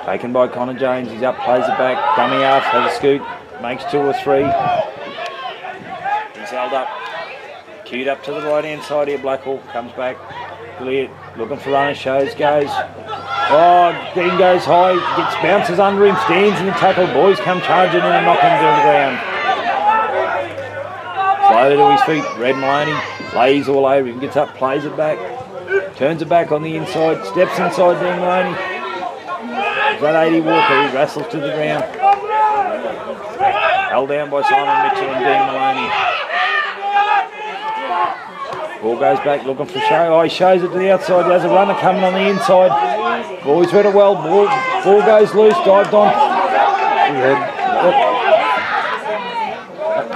taken by Connor Jones. He's up, plays it back, dummy half, has a scoot, makes 2 or 3. He's held up. Queued up to the right hand side here, Blackall comes back, clear, looking for runners, shows, goes. Oh, Dean goes high, gets bounces under him, stands in the tackle, boys come charging in and knock him to the ground. Slowly to his feet, Red Maloney lays all over him, gets up, plays it back, turns it back on the inside, steps inside Dean Maloney. That 80 Walker, he wrestles to the ground. Held down by Simon Mitchell and Dean Maloney. Ball goes back looking for show. Oh, he shows it to the outside. There's a runner coming on the inside. Boys read it well. Ball goes loose. Dived on.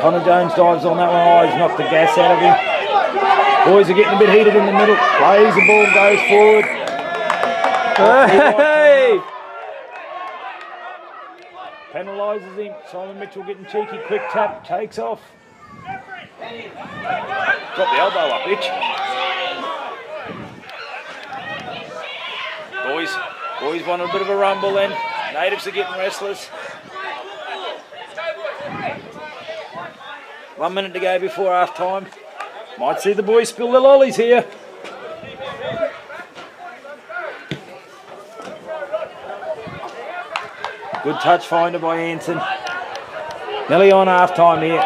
Connor Jones dives on that one. Oh, he's knocked the gas out of him. Boys are getting a bit heated in the middle. Plays the ball, goes forward.
Hey!
Penalises him. Simon Mitchell getting cheeky. Quick tap. Takes off. Drop the elbow up, bitch. Boys want a bit of a rumble then. Natives are getting restless. 1 minute to go before half time. Might see the boys spill their lollies here. Good touch finder by Hanson. Nearly on half time here.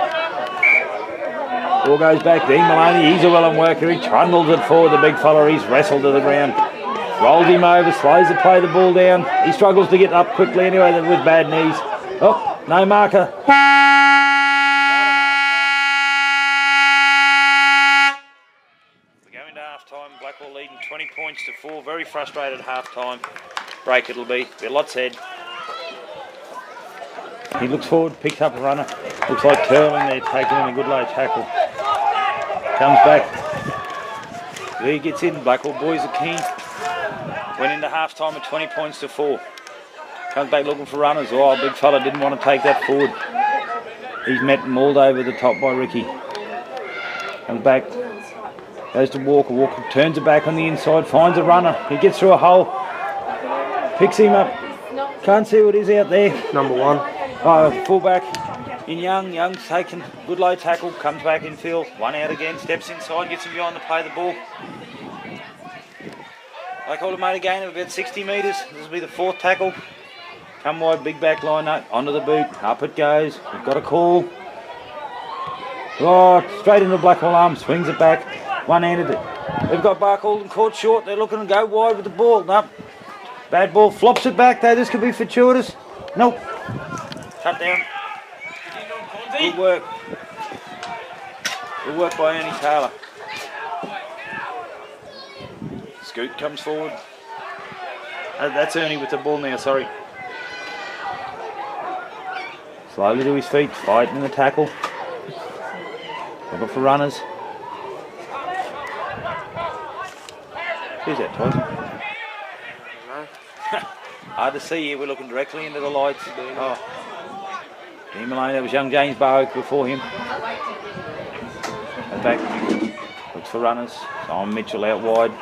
Ball goes back. Dean Maloney, he's a well-on worker. He trundles it forward. The big fella, he's wrestled to the ground. Rolls him over, slows the play the ball down. He struggles to get up quickly anyway with bad knees. Oh, no marker. We're going to half-time. Blackall leading 20 points to 4. Very frustrated half-time. Break it'll be. Be a lot said. He looks forward, picks up a runner. Looks like Turling there, taking in a good low tackle. Comes back. Lee gets in. Blackall boys are keen. Went into half-time at 20 points to 4. Comes back looking for runners. Oh, big fella didn't want to take that forward. He's met and mauled over the top by Ricky. Comes back. Goes to Walker. Walker turns it back on the inside. Finds a runner. He gets through a hole. Picks him up. Can't see what is out there.
Number 1.
Oh, fullback in Young. Young's taken good low tackle. Comes back in field. One out again. Steps inside. Gets him behind the play the ball. Blackall have made a gain of about 60 metres. This will be the 4th tackle. Come wide, big back line up, onto the boot. Up it goes. We've got a call. Oh, straight into Blackall arm. Swings it back. One-handed it. They've got Barcaldine caught short. They're looking to go wide with the ball. Nope. Bad ball. Flops it back though. This could be fortuitous. Nope. Cut down. Good work. Good work by Ernie Taylor. Scoot comes forward. That's Ernie with the ball now, sorry. Slowly to his feet, fighting in the tackle. Looking for runners. Who's that, Tyson? Hard to see here, we're looking directly into the lights. Oh. Dean Maloney, that was young James Barwick before him. And back, looks for runners. Simon Mitchell out wide.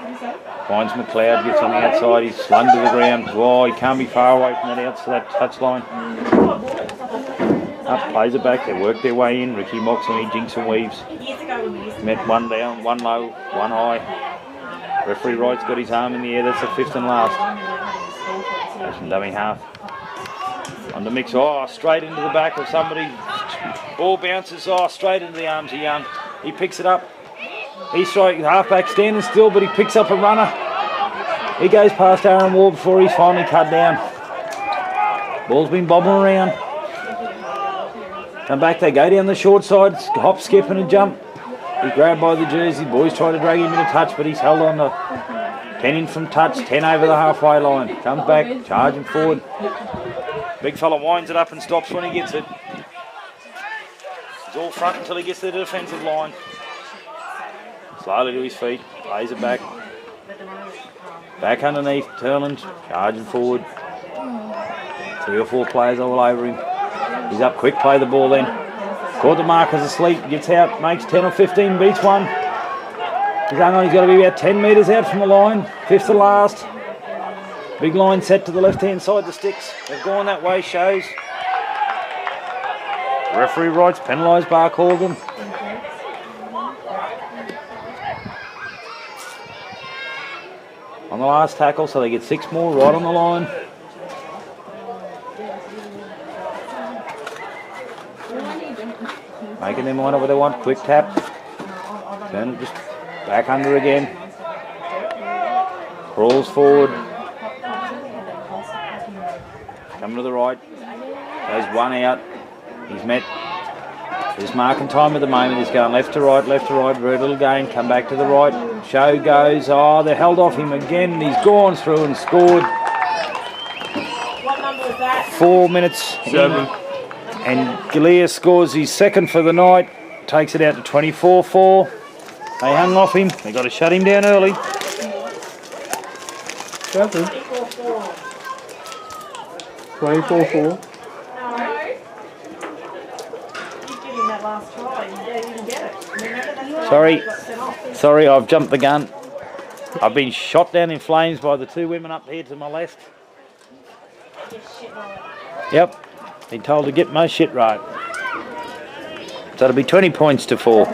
Finds McLeod, gets on the outside, he's slung to the ground. Oh, he can't be far away from that touchline. Up, plays it back, they work their way in. Ricky mocks and he jinks and weaves. Met one down, one low, one high. Referee Wright's got his arm in the air, that's the 5th and last. That's from dummy half. On the mix, oh, straight into the back of somebody. Ball bounces, oh, straight into the arms of Young. He picks it up. He's striking halfback standing still, but he picks up a runner. He goes past Aaron Ward before he's finally cut down. Ball's been bobbing around. Come back, they go down the short side, hop, skip and a jump. He's grabbed by the jersey. Boys try to drag him into touch, but he's held on to 10 in from touch, 10 over the halfway line. Comes back, charging forward. Big fella winds it up and stops when he gets it. He's all front until he gets to the defensive line. Slowly to his feet, plays it back. Back underneath, Turland, charging forward. 3 or 4 players all over him. He's up quick, play the ball then. Caught the markers asleep, gets out, makes 10 or 15, beats one. He's hung on, he's got to be about 10 metres out from the line. 5th to last. Big line set to the left-hand side, the sticks. They've gone that way, shows. Referee Wright's penalised Barcaldine. On the last tackle, so they get 6 more right on the line. Making them line up where they want. Quick tap. Turn it just back under again. Crawls forward. Coming to the right. Goes one out. He's met. There's marking time at the moment. He's going left to right, very little gain. Come back to the right. Show goes. Oh, they held off him again. He's gone through and scored.
What number was that?
4 minutes.
7.
And Galea scores his 2nd for the night. Takes it out to 24-4. They hung off him. They got to shut him down early.
7. 24-4.
Last try, you didn't get it. Remember that?
Sorry, I've jumped the gun. I've been shot down in flames by the 2 women up here to my left. Yep, been told to get my shit right. So it'll be 20 points to 4.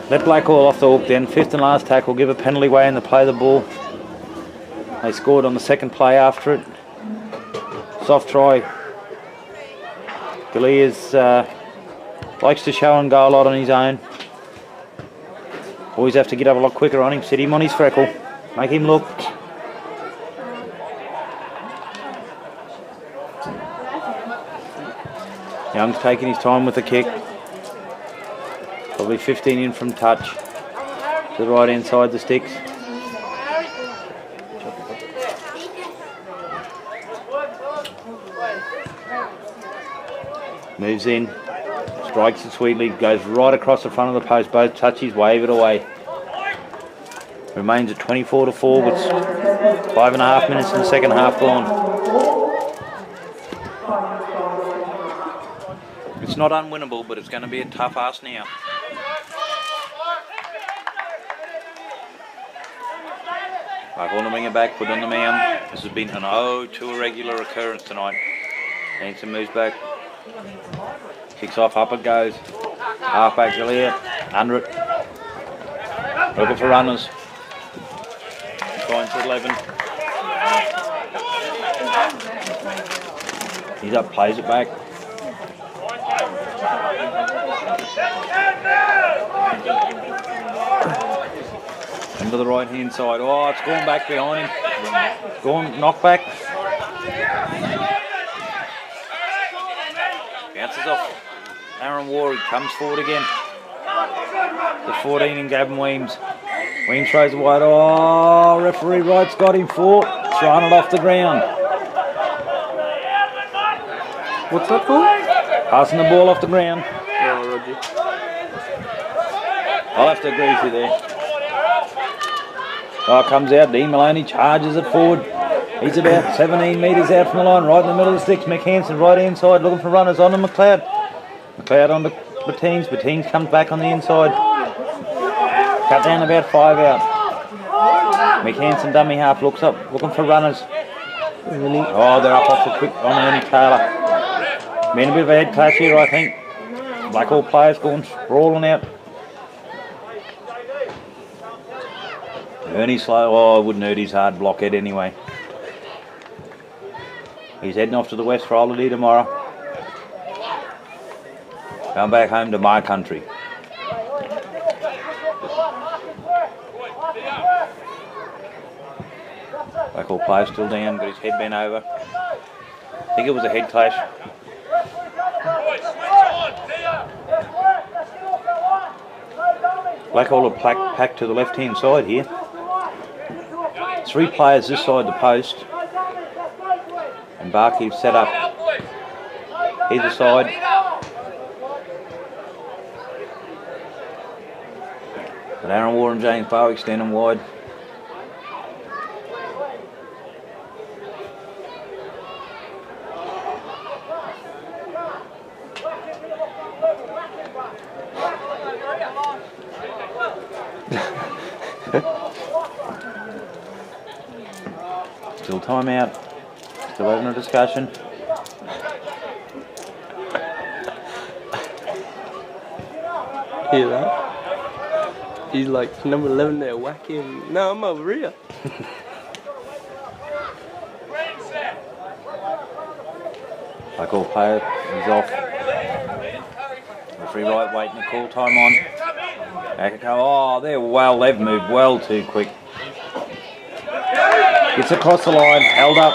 Let Blackall off the hook then. 5th and last tackle. Give a penalty away and they play the ball. They scored on the second play after it. Soft try. Galea's likes to show and go a lot on his own. Always have to get up a lot quicker on him. Sit him on his freckle. Make him look. Young's taking his time with the kick. Probably 15 in from touch. To the right hand side the sticks. Moves in. Strikes it sweetly. Goes right across the front of the post. Both touches. Wave it away. Remains at 24-4 with 5.5 minutes in the second half gone. It's not unwinnable, but it's going to be a tough ask now. I want to bring it back, put on the mound. This has been an 0-2 irregular occurrence tonight. Hanson moves back. Kicks off, up it goes. Half back Galea, under it. Looking for runners. Going to 11. He's up, plays it back. Into the right hand side. Oh, it's going back behind him. Going knock back. Bounces off Aaron Ward. He comes forward again. The 14 in Gavin Weems. Weems throws it wide. Oh, referee Wright's got him for. Throwing it off the ground.
What's that for?
Passing the ball off the ground.
Oh, Roger.
I'll have to agree with you there. Oh, comes out. Dean Maloney charges it forward. He's about 17 metres out from the line, right in the middle of the sticks. McHanson right inside, looking for runners on to McLeod. McLeod on to Bateens. Bateens comes back on the inside. Cut down about 5 out. McHanson dummy half looks up, looking for runners. Oh, they're up off the quick on Ernie Taylor. Been a bit of a head clash here, I think. Blackall players going sprawling out. Ernie slow. Oh, I wouldn't hurt his hard blockhead anyway. He's heading off to the west for holiday tomorrow. Going back home to my country. Blackall player still down, got his head bent over. I think it was a head clash. Blackall are packed to the left hand side here. 3 players this side the post. And Barkey set up either side. But Aaron Ward and James Bowie standing wide. Still time out. Still having a discussion.
Hear that? He's like number 11 there, whack him. No, I'm over here.
Blackall player is off. Referee Wright waiting to call time on. Akako, oh, they've moved well too quick. Gets across the line, held up.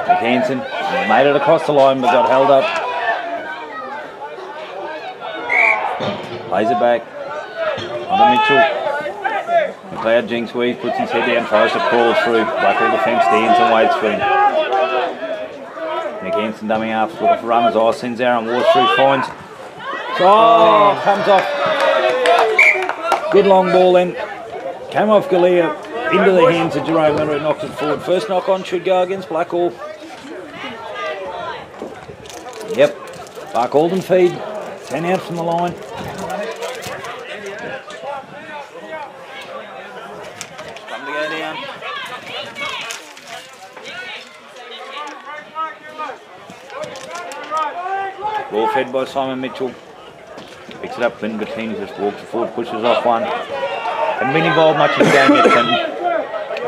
McHanson made it across the line but got held up. Plays it back. Onto Mitchell. McLeod jinks weave, puts his head down, tries to crawl through. Blackall defence stands and waits for him. McHanson dummy half, looking for runners. Oh, sends Aaron Ward through, finds. Oh, comes off. Good long ball then. Came off Galea into the hands of Jerome Winter, knocks it forward. First knock on should go against Blackall. Yep, Barcaldine feed. 10 out from the line. Come to go down. Ball fed by Simon Mitchell. Picks it up, Clinton Bettini just walks forward, pushes off one. Haven't been involved much in the game yet, Clinton.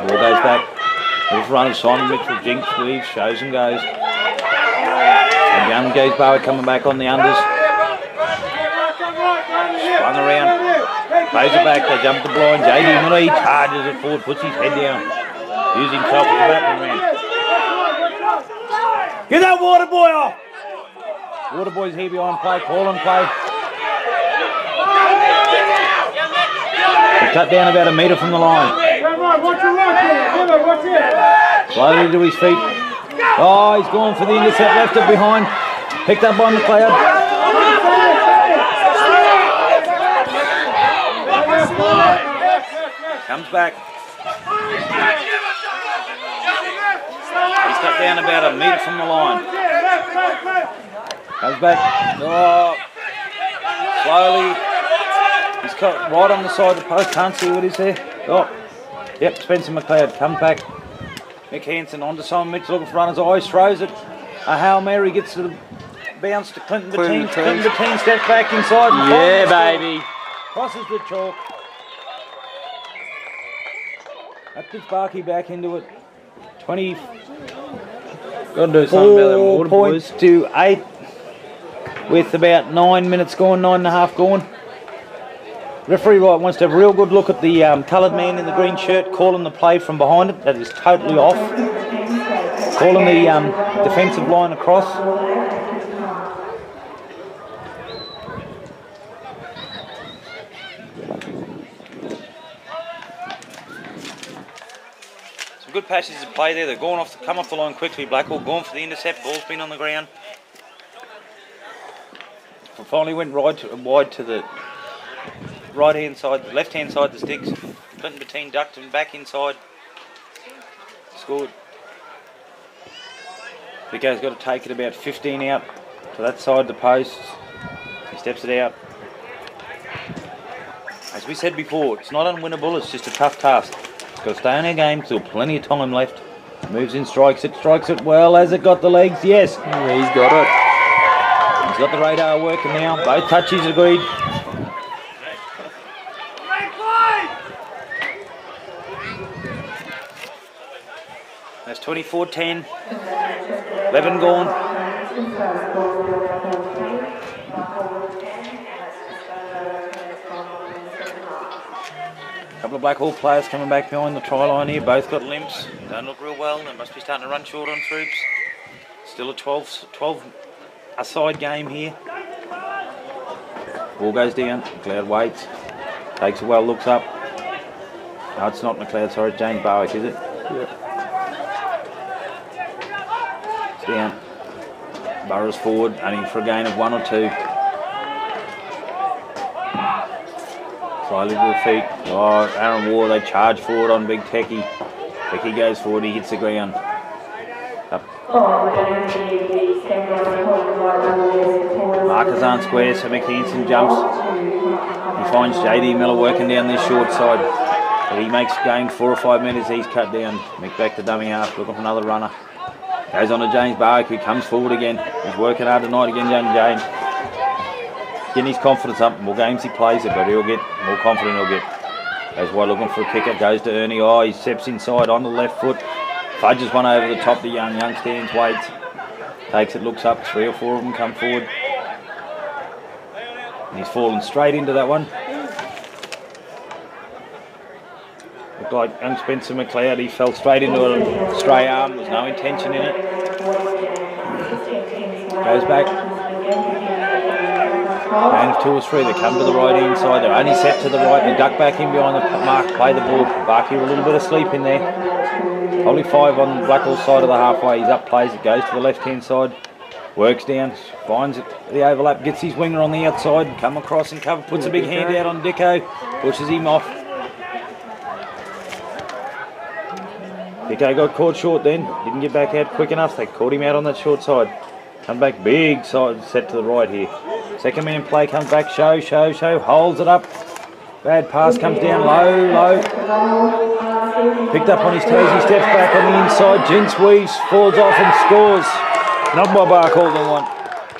Ball goes back. Little run of Simon Mitchell, jinks, weaves, shows and goes. And young Gaze Bowie coming back on the unders. Swung around. Plays it back, they jump the blind. JD Miller, he charges it forward, puts his head down. Using himself as a battering ram. Get that water boy off! Water boy's here behind play, call and play. He cut down about a metre from the line. Slowly to his feet. Oh, he's gone for the intercept, left it behind. Picked up by McLeod. Comes back. He's cut down about a metre from the line. Comes back. Oh, slowly. He's cut right on the side of the post. Can't see what is there. Oh, yep. Spencer McLeod comes back. Mick Hansen onto Simon Mitchell looking for runners. Eyes throws it. A Hail Mary gets to the bounce to Clinton Bettine. Clinton Bettine steps back inside.
Yeah, baby.
Crosses the chalk. That puts Barkey back into it. 20.
Got to do something about them water
points
boys.
to 8 with about 9 minutes gone, 9.5 gone. Referee Wright wants to have a real good look at the coloured man in the green shirt calling the play from behind it. That is totally off. Calling the defensive line across. Some good passes of play there. They're going off, come off the line quickly. Blackall going for the intercept. Ball's been on the ground. Finally went wide to the right hand side, left hand side the sticks. Clinton Bettine ducked and back inside. Scored. Vico's got to take it about 15 out to that side of the post. He steps it out. As we said before, it's not unwinnable, it's just a tough task. It's got to stay on our game, still plenty of time left. Moves in, strikes it well. Has it got the legs? Yes.
Yeah, he's got it.
He's got the radar working now. Both touches agreed. That's 24-10. 11 gone. A couple of Blackall players coming back behind the try line here. Both got limps. Don't look real well. They must be starting to run short on troops. Still a 12 aside game here. Ball goes down. McLeod waits. Takes it well, looks up. No, it's not McLeod, sorry, it's James Barwick, is it?
Yeah.
It's down. Burrows forward, aiming for a gain of 1 or 2. Slowly to the feet. Oh, Aaron War, they charge forward on Big Techie. Techie goes forward, he hits the ground. Up. Markers aren't square, so McKenson jumps. He finds JD Miller working down this short side. But he makes gain 4 or 5 metres, he's cut down. Mick back to dummy half, looking for another runner. Goes on to James Barwick, who comes forward again. He's working hard tonight again, young James. Getting his confidence up. More games he plays it, but he'll get more confident he'll get. Goes wide looking for a kicker, goes to Ernie. Oh, he steps inside on the left foot. Fudges one over the top, the young stands, waits. Takes it, looks up, 3 or 4 of them come forward. And he's fallen straight into that one. Looked like young Spencer McLeod, he fell straight into a stray arm, there was no intention in it. Goes back. Gain of 2 or 3, they come to the right inside, they're only set to the right, they duck back in behind the mark, play the ball. Barkey with a little bit of sleep in there. Only 5 on Blackall's side of the halfway, he's up, plays it, goes to the left hand side. Works down, finds it, the overlap, gets his winger on the outside, come across and cover, puts a big hand out on Dicko, pushes him off. Dicko got caught short then, didn't get back out quick enough, they caught him out on that short side. Come back, big side set to the right here. Second man play comes back, show, holds it up. Bad pass comes down low. Picked up on his toes, he steps back on the inside, Jinx weaves, falls off and scores. Not by Barcaldine one.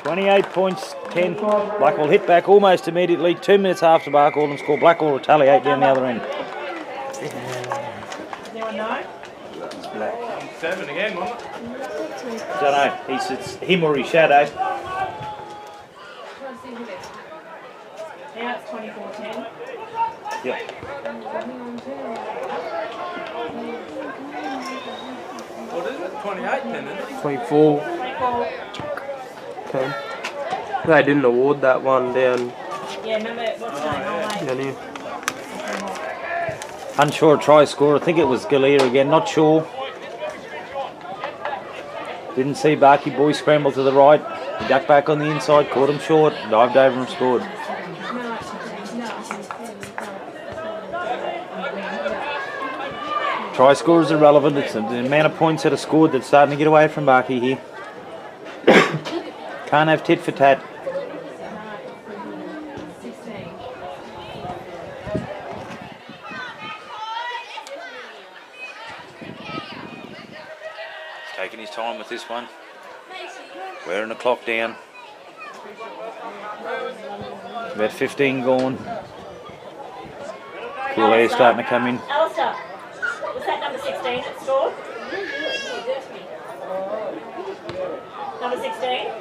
28 points, 10. Blackall hit back almost immediately. 2 minutes after Barcaldine and score. Blackall retaliate down the other end.
Does anyone know?
It's Black.
7 again, wasn't it?
Don't know. It's him or his shadow.
Now it's 24-10.
Yep.
What is it? 28 then, isn't it?
24.
24.
Okay. They didn't award that one down
Yeah, remember what's his name?
down here.
Unsure try score. I think it was Galea again. Not sure. Didn't see Barky boy scramble to the right. He ducked back on the inside, caught him short, dived over and scored. Try score is irrelevant. It's the amount of points that are scored that's starting to get away from Barky here. Can't have tit for tat. Taking his time with this one. Wearing the clock down. About 15 gone. Cool air starting to come in.
Alistair, was that number 16 that scored? Number 16?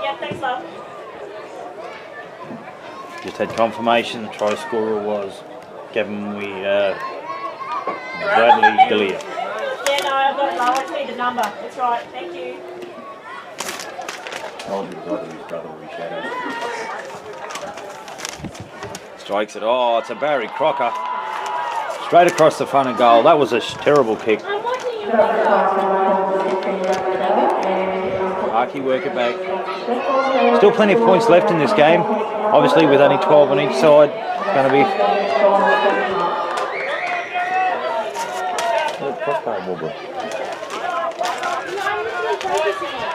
Yep, thanks, love.
Just had confirmation the try scorer was Gavin Bradley Galea.
Yeah, no, I've got it, love. I just need the number. That's right, thank you.
Strikes it. Oh, it's a Barry Crocker. Straight across the front of goal. That was a terrible kick. Arky work it back. Still plenty of points left in this game. Obviously with only 12 on each side. It's going to be...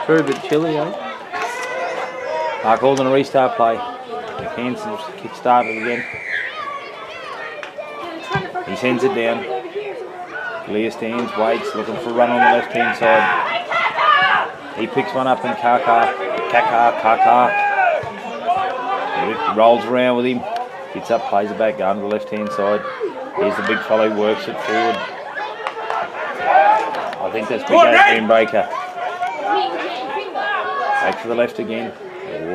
Very bit chilly, eh?
Barcaldine a restart play. McKenson's kick started again. He sends it down. Galea stands, waits, looking for a run on the left hand side. He picks one up and Kaka. Rolls around with him. Gets up, plays it back, going to the left hand side. Here's the big fellow, works it forward. I think that's big Adrian Baker. Back to the left again.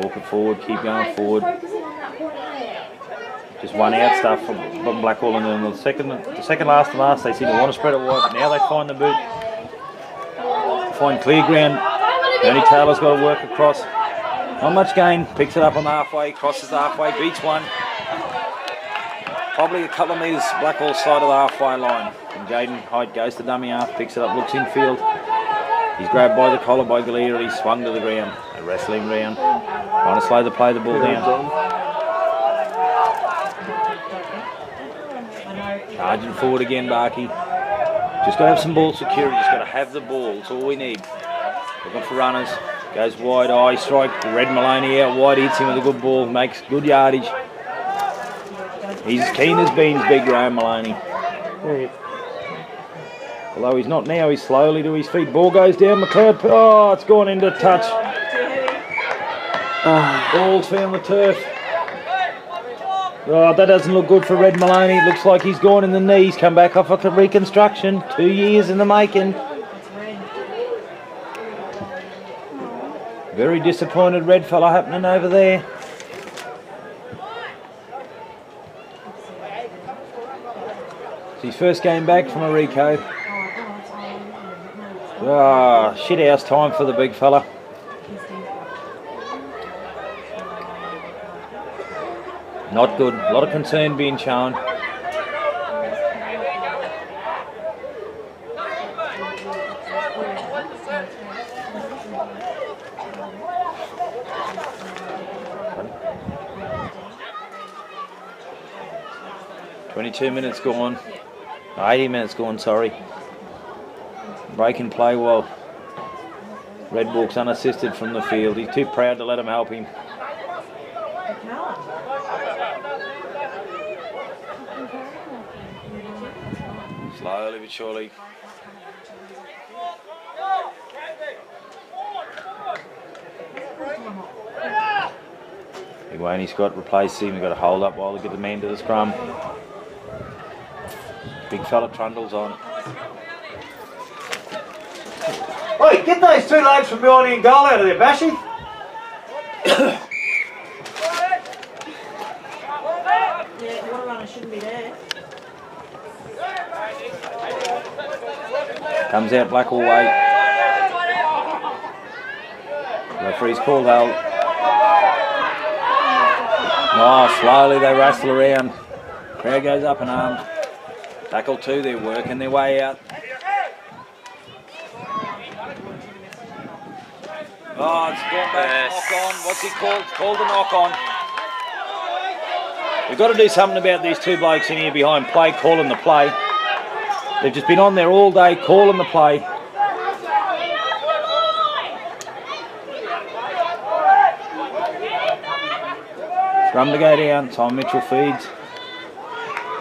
Walk it forward, keep going forward. Just one out stuff from Blackall, and then the second last to last, they seem to want to spread it wide, but now they find the boot. Find clear ground. Ernie Taylor's got to work across. Not much gain. Picks it up on the halfway, crosses the halfway, beats one. Probably a couple of metres Blackall's side of the halfway line. And Jaden Hyde goes to dummy half, picks it up, looks infield. He's grabbed by the collar by Galea, he's swung to the ground. They wrestle him round. Trying to slow the play the ball down. Charging forward again, Barky. Just got to have some ball security, just got to have the ball, that's all we need. Looking for runners. Goes wide, eye strike. Red Maloney out wide, hits him with a good ball, makes good yardage. He's as keen as beans, big Graham Maloney. Although he's not now, he's slowly to his feet. Ball goes down, McLeod. Oh, it's gone into touch. Ball's found the turf. Oh, that doesn't look good for Red Maloney. It looks like he's gone in the knees. Come back off a reconstruction. 2 years in the making. Very disappointed red fella happening over there. It's his first game back from a Rico. Ah, shit house time for the big fella. Not good. A lot of concern being shown. .22 minutes gone. 80 minutes gone, sorry. Break and play well. Red walks unassisted from the field. He's too proud to let him help him. Slowly but surely. Big Wayne Scott replaced him. We've got to hold up while they get the man to the scrum. Big fella Trundle's on.
Oi, get those two lads from behind the goal out of there, Bashy.
Yeah, water runner shouldn't be there.
Comes out Blackall way. Referee's called out. Oh, slowly they wrestle around. Crowd goes up in arms. Tackle 2, they're working their way out. Oh, it's gone back. Knock on. What's it called? It's called a knock on. We've got to do something about these two blokes in here behind play, calling the play. They've just been on there all day calling the play. Scrum to go down. Tom Mitchell feeds.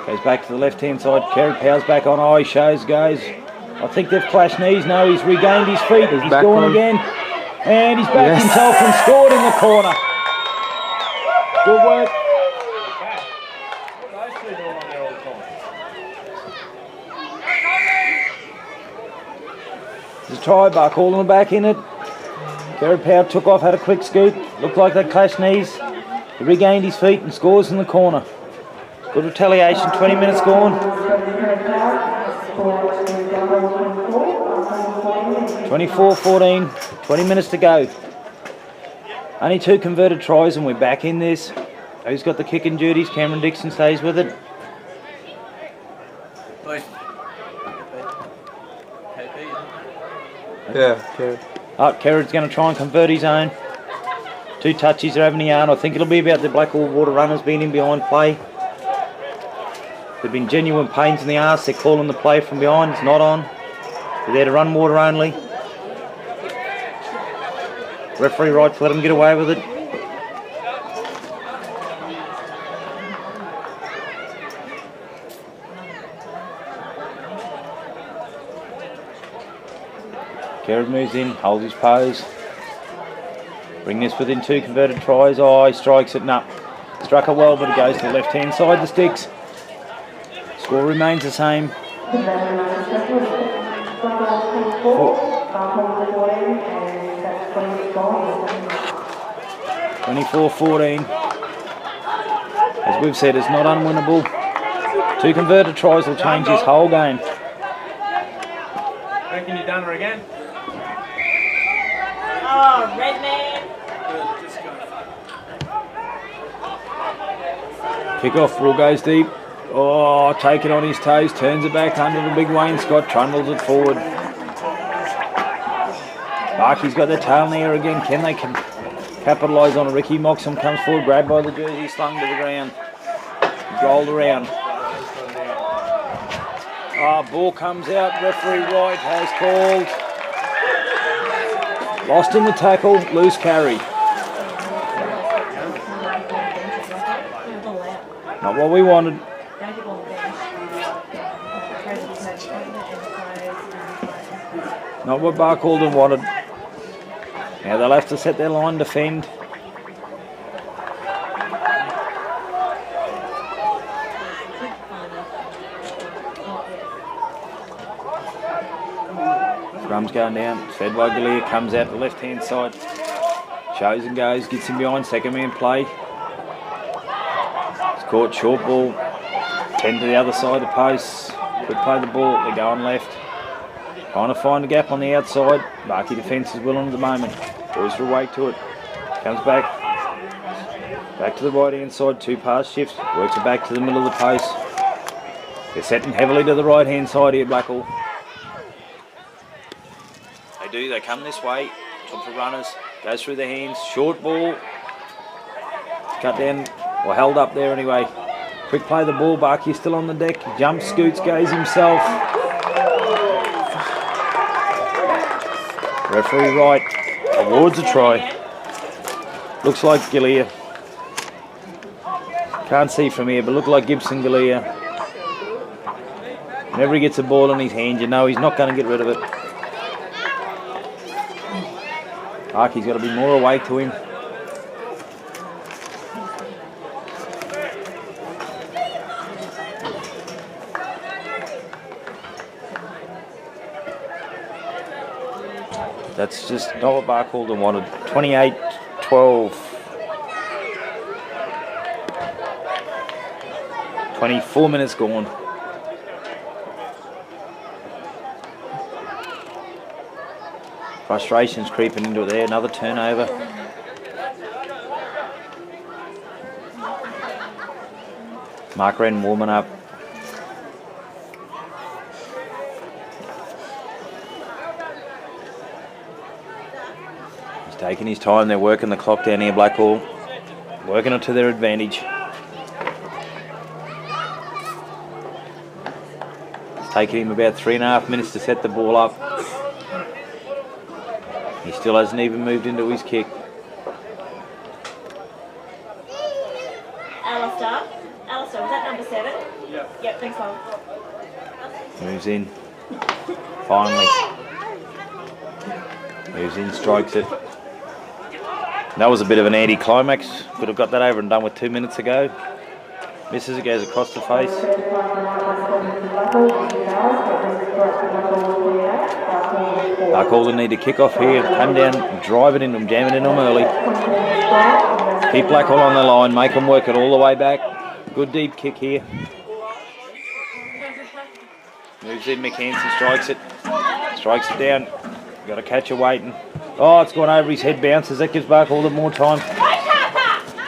Goes back to the left-hand side. Kerry Powell's back on. Oh, he shows, goes. I think they've clashed knees. No, he's regained his feet. He's gone again. And he's backed himself and scored in the corner. Good work. There's a try, Barcaldine on the back in it. Kerry Powell took off, had a quick scoot. Looked like they clashed knees. He regained his feet and scores in the corner. Good retaliation, 20 minutes gone. 24-14, 20 minutes to go. Only 2 converted tries and we're back in this. Who's got the kicking duties? Cameron Dixon stays with it.
Yeah, Kerry.
Oh, Kerrid's going to try and convert his own. 2 touches are having a yarn. I think it'll be about the Blackall Water Runners being in behind play. There've been genuine pains in the arse. They're calling the play from behind. It's not on. They're there to run water only. Referee right to let them get away with it. Kerrid moves in, holds his pose. Bring this within 2 converted tries. Oh, he strikes it. No. Struck it well, but it goes to the left-hand side, the sticks. Score remains the same. 24-14. As we've said, it's not unwinnable. 2 converted tries will change this whole game.
Reckon you done her again?
Oh, red man.
Kick off, ball goes deep. Oh, take it on his toes, turns it back under the big Wayne Scott, trundles it forward. Barkey's got the tail in the air again. Can they capitalise on it? Ricky Moxham comes forward, grabbed by the jersey, slung to the ground. Rolled around. Ball comes out, referee White has called. Lost in the tackle, loose carry. Not what we wanted. Not what Barcaldine wanted. Now they'll have to set their line, defend. Scrum's going down. Fed by Galea, comes out the left-hand side. Shows and goes, gets him behind, second man play. It's caught, short ball. 10 to the other side of the post. Quick play the ball, they're going left. Trying to find a gap on the outside. Barkey defence is willing at the moment. Goes for a weight to it. Comes back. Back to the right hand side. 2 pass shifts. Works it back to the middle of the post. They're setting heavily to the right hand side here, Blackall. They do. They come this way. Top for runners. Goes through their hands. Short ball. Cut down. Or held up there anyway. Quick play the ball. Barkey still on the deck. Jumps, scoots, goes himself. Referee Wright awards a try. Looks like Galea. Can't see from here, but look like Gibson Galea. Whenever he gets a ball in his hand, you know he's not going to get rid of it. Arky's got to be more awake to him. That's just not what Barcaldine wanted. 28-12. 24 minutes gone. Frustration's creeping into it there. Another turnover. Mark Wren warming up. He's taking his time. They're working the clock down here, Blackall. Working it to their advantage. It's taken him about 3.5 minutes to set the ball up. He still hasn't even moved into his kick.
Alistair, was that number 7? Yep, thanks, Mum.
Moves in. Finally. Moves in, strikes it. That was a bit of an anti-climax. Could have got that over and done with 2 minutes ago. Misses it, goes across the face. Barcaldine need to kick off here. Come down, drive it into them, jam it in them early. Keep Blackall on the line, make them work it all the way back. Good deep kick here. Moves in, McKenzie strikes it. Strikes it down. Got a catcher waiting. Oh, it's gone over his head, bounces. That gives Barcaldine more time.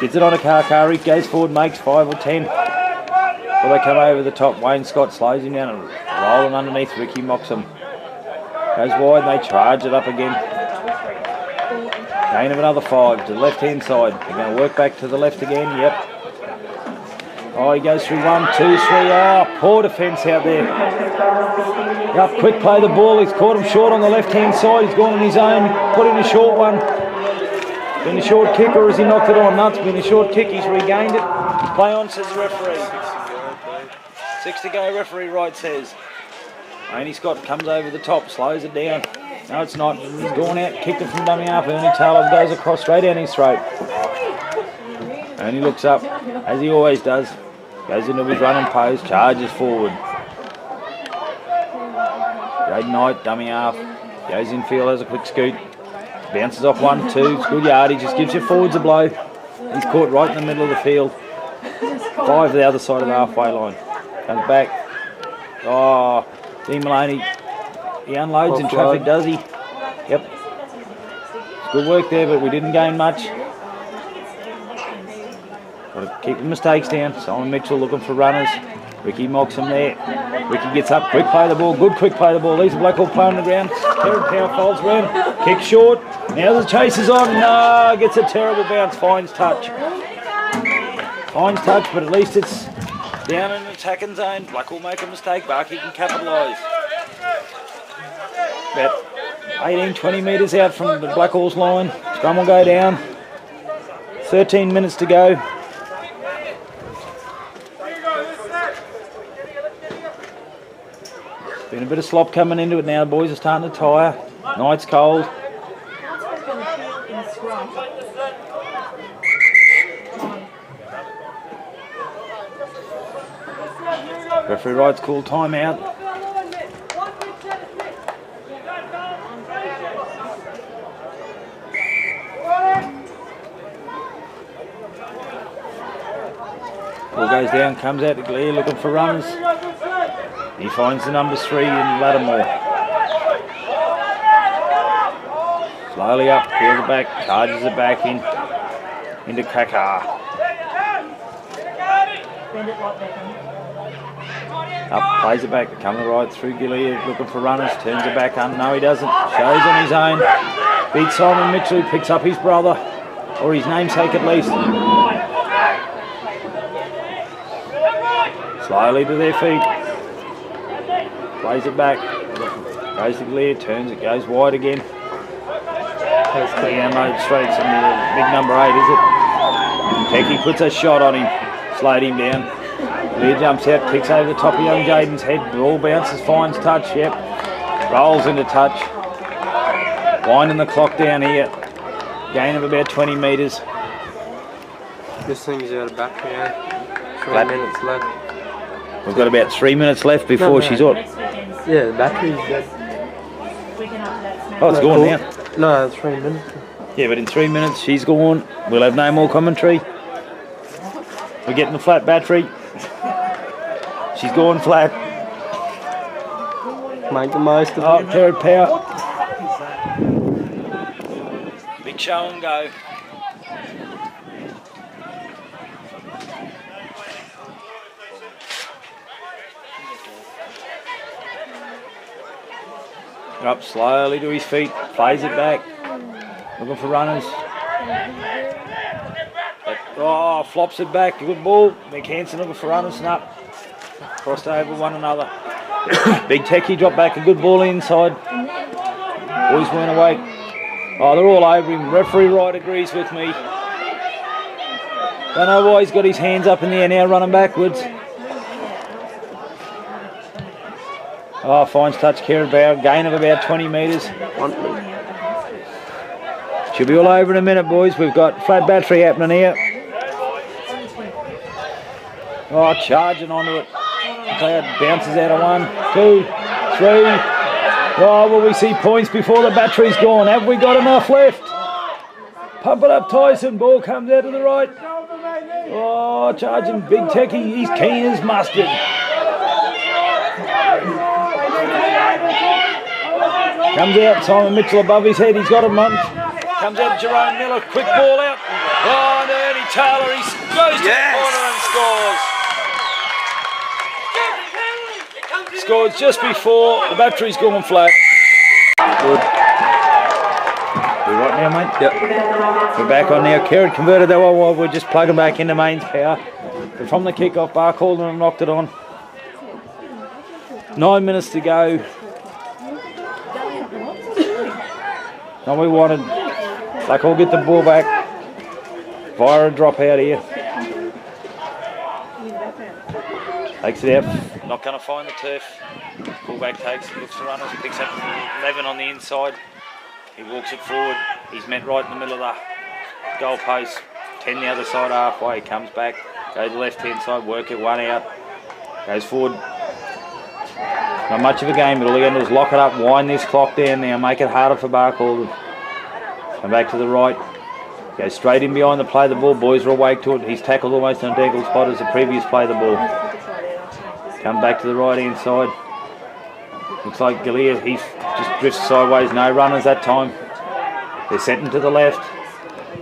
Gets it on a car. He goes forward, makes 5 or 10. Well, they come over the top. Wayne Scott slows him down and rolling underneath. Ricky mocks him. Goes wide and they charge it up again. Gain of another 5 to the left-hand side. They're going to work back to the left again. Yep. Oh, he goes through 1, 2, 3. Oh, poor defence out there. Yep, quick play the ball. He's caught him short on the left-hand side. He's gone on his own. Put in a short one. Been a short kick, or has he knocked it on? No, it's been a short kick. He's regained it. Play on, says the referee. 6 to go, referee right says. Ernie Scott comes over the top, slows it down. No, it's not. He's gone out, kicked it from dummy up. Ernie Taylor goes across straight down his throat. Ernie looks up, as he always does. Goes into his running pose, charges forward. Great Knight, dummy half. Goes infield, has a quick scoot. Bounces off 1, 2. It's good yardage, just gives your forwards a blow. He's caught right in the middle of the field. 5 to the other side of the halfway line. Comes back. Oh, Dean Maloney. He unloads in traffic, does he? Yep. It's good work there, but we didn't gain much. Got to keep the mistakes down. Simon Mitchell looking for runners. Ricky mocks him there. Ricky gets up, quick play the ball, good quick play the ball. These are Blackall playing on the ground. Terry Power folds round, kick short. Now the chase is on. No, gets a terrible bounce. Fines touch. Fines touch, but at least it's down in the attacking zone. Blackall make a mistake. Barkey can capitalise. About 18-20 metres out from the Blackall's line. Scrum will go down. 13 minutes to go. Been a bit of slop coming into it now. The boys are starting to tire. Night's cold. Referee Wright's called timeout. Ball goes down, comes out to Glare looking for runners. He finds the number 3 in Lattimore. Slowly up, peels it back, charges it back into Cracker. Up, plays it back, coming right through Gilliard, looking for runners, turns it back on. No, he doesn't. Shows on his own. Beats Simon Mitchell, picks up his brother, or his namesake at least. Slowly to their feet. Plays it back. Goes to Gilliard, turns it, goes wide again. That's clear mode straight to the big number 8, is it? Pecky puts a shot on him, slowed him down. Lear jumps out, kicks over the top of young Jaden's head. Ball bounces, finds touch, yep. Rolls into touch. Winding the clock down here. Gain of about 20 metres.
This thing's out of battery now. 3 minutes left.
We've got about 3 minutes left before she's on.
Yeah, the battery's dead.
Oh, it's gone now.
No, 3 minutes.
Yeah, but in 3 minutes she's gone. We'll have no more commentary. We're getting the flat battery. She's gone flat.
Make the most of
Oh,
it.
carried power. Big show and go. Up slowly to his feet, plays it back, looking for runners. Oh, flops it back, good ball. McHanson looking for runners and up. Crossed over one another. Big Techie dropped back a good ball inside. Boys weren't awake. Oh, they're all over him. Referee Wright agrees with me. Don't know why he's got his hands up in the air now, running backwards. Oh, finds touch, carried Bauer, gain of about 20 metres. She'll be all over in a minute, boys. We've got flat battery happening here. Oh, charging onto it. McLeod bounces out of 1, 2, 3. Oh, will we see points before the battery's gone? Have we got enough left? Pump it up, Tyson. Ball comes out to the right. Oh, charging Big Techie. He's keen as mustard. Comes out, Simon Mitchell above his head, he's got him on. Comes out Jerome Miller, quick ball out. Oh, and Ernie Taylor, he goes to the corner and scores. Scores just before the battery's gone flat. Good. We right now, mate?
Yep.
We're back on now. Kerrod converted that one while we're just plugging back into mains power. But from the kick-off, Barcaldine knocked it on. 9 minutes to go. And we wanted Blackall get the ball back via a drop out here. Takes it out, not going to find the turf. Fullback takes it, looks for runners, picks up 11 on the inside. He walks it forward. He's met right in the middle of the goal post. 10 the other side halfway. Comes back, goes to the left hand side, work it one out. Goes forward. Not much of a game, but all they're going to do is lock it up, wind this clock down now, make it harder for Barcall. Come back to the right, go straight in behind the play the ball. Boys are awake to it. He's tackled almost on a identical spot as the previous play the ball. Come back to the right hand side. Looks like Galea, he just drifts sideways, no runners that time. They're setting to the left.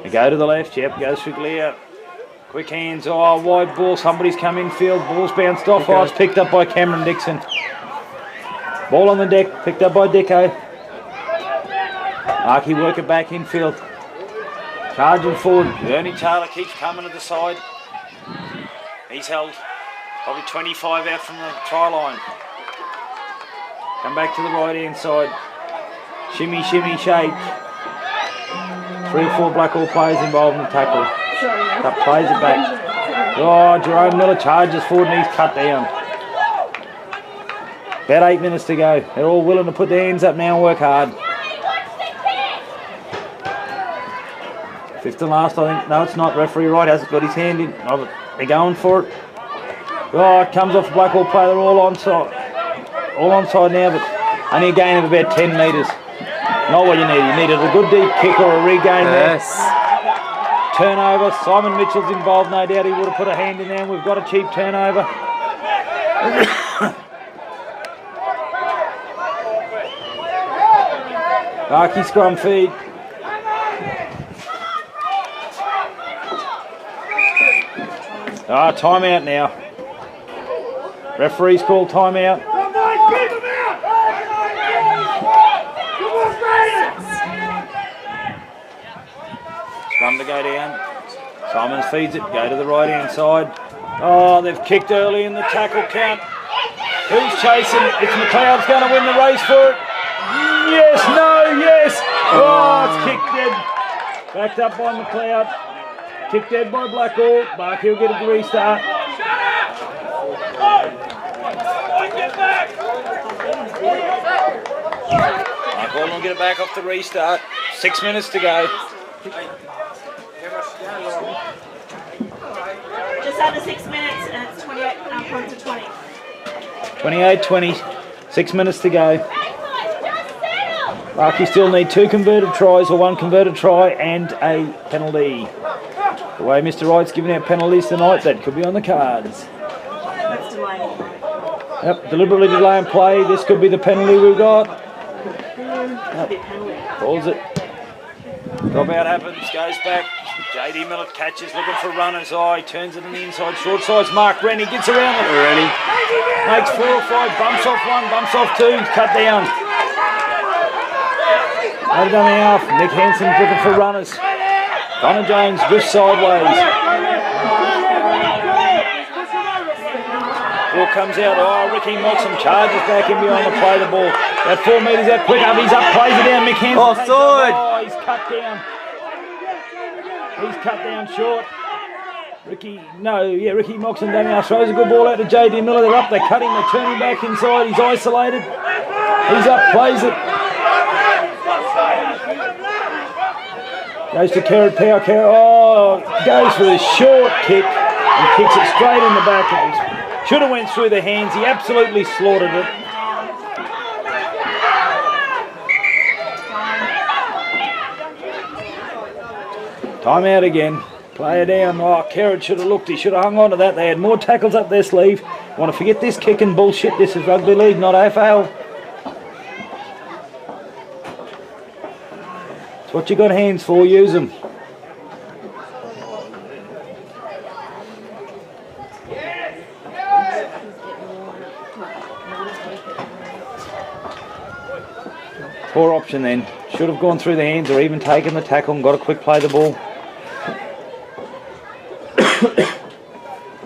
They go to the left, yep, goes for Galea. Quick hands, oh, wide ball, somebody's come infield, ball's bounced off, oh, it's picked up by Cameron Dixon. Ball on the deck, picked up by Dicko. Arky work it back infield. Charging forward, Ernie Taylor keeps coming to the side. He's held probably 25 out from the try line. Come back to the right hand side. Shimmy, shimmy, shake. 3 or 4 Blackall players involved in the tackle. That plays it back. Oh, Jerome Miller charges forward and he's cut down. About 8 minutes to go. They're all willing to put their hands up now and work hard. 5th and last, I think. No, it's not. Referee Wright hasn't got his hand in. Oh, they're going for it. Oh, it comes off the Blackall play. They're all onside. All onside now, but only a gain of about 10 metres. Not what you need. You needed a good deep kick or a regain there. Turnover. Simon Mitchell's involved, no doubt. He would have put a hand in there. We've got a cheap turnover. Arky scrum feed. Timeout now. Referee's called timeout. Scrum to go down. Simons feeds it, go to the right hand side. Oh, they've kicked early in the tackle count. Who's chasing? It's McLeod's going to win the race for it. Yes, no, yes. Oh, it's kicked dead. Backed up by McLeod. Kicked dead by Blackall. Bark, he'll get a restart. Blackall will get it back off the restart. 6 minutes to go.
Just under 6 minutes and it's 28 points to 20.
28-20. 6 minutes to go. Barky still need 2 converted tries or 1 converted try and a penalty. The way Mr. Wright's giving out penalties tonight, that could be on the cards.
That's delaying.
Yep, deliberately delaying play. This could be the penalty we've got. Yep. Calls it. Drop out happens, goes back. JD Miller catches, looking for runners. Oh, he turns it on the inside. Short side's Mark Rennie, gets around it.
Rennie
Makes 4 or 5, bumps off 1, bumps off 2, cut down. Over down the half, Nick Hansen's looking for runners. Connor Jones drifts sideways. Ball comes out. Oh, Ricky Moxham charges back in behind the play the ball. About 4 metres out quick up. He's up, plays it down. Mick Hansen.
Offside.
Oh, he's cut down. He's cut down short. Ricky Moxham down now. Throws a good ball out to JD Miller. They're up, they cut him, they turn him back inside. He's isolated. He's up, plays it. Goes to Carrot Power. Goes for the short kick and kicks it straight in the back. Should have went through the hands. He absolutely slaughtered it. Time out again. Player down. Oh, Carrot should have looked. He should have hung on to that. They had more tackles up their sleeve. Want to forget this kicking bullshit. This is rugby league, not AFL. It's what you got hands for. Use them. Poor option then. Should have gone through the hands or even taken the tackle and got a quick play the ball.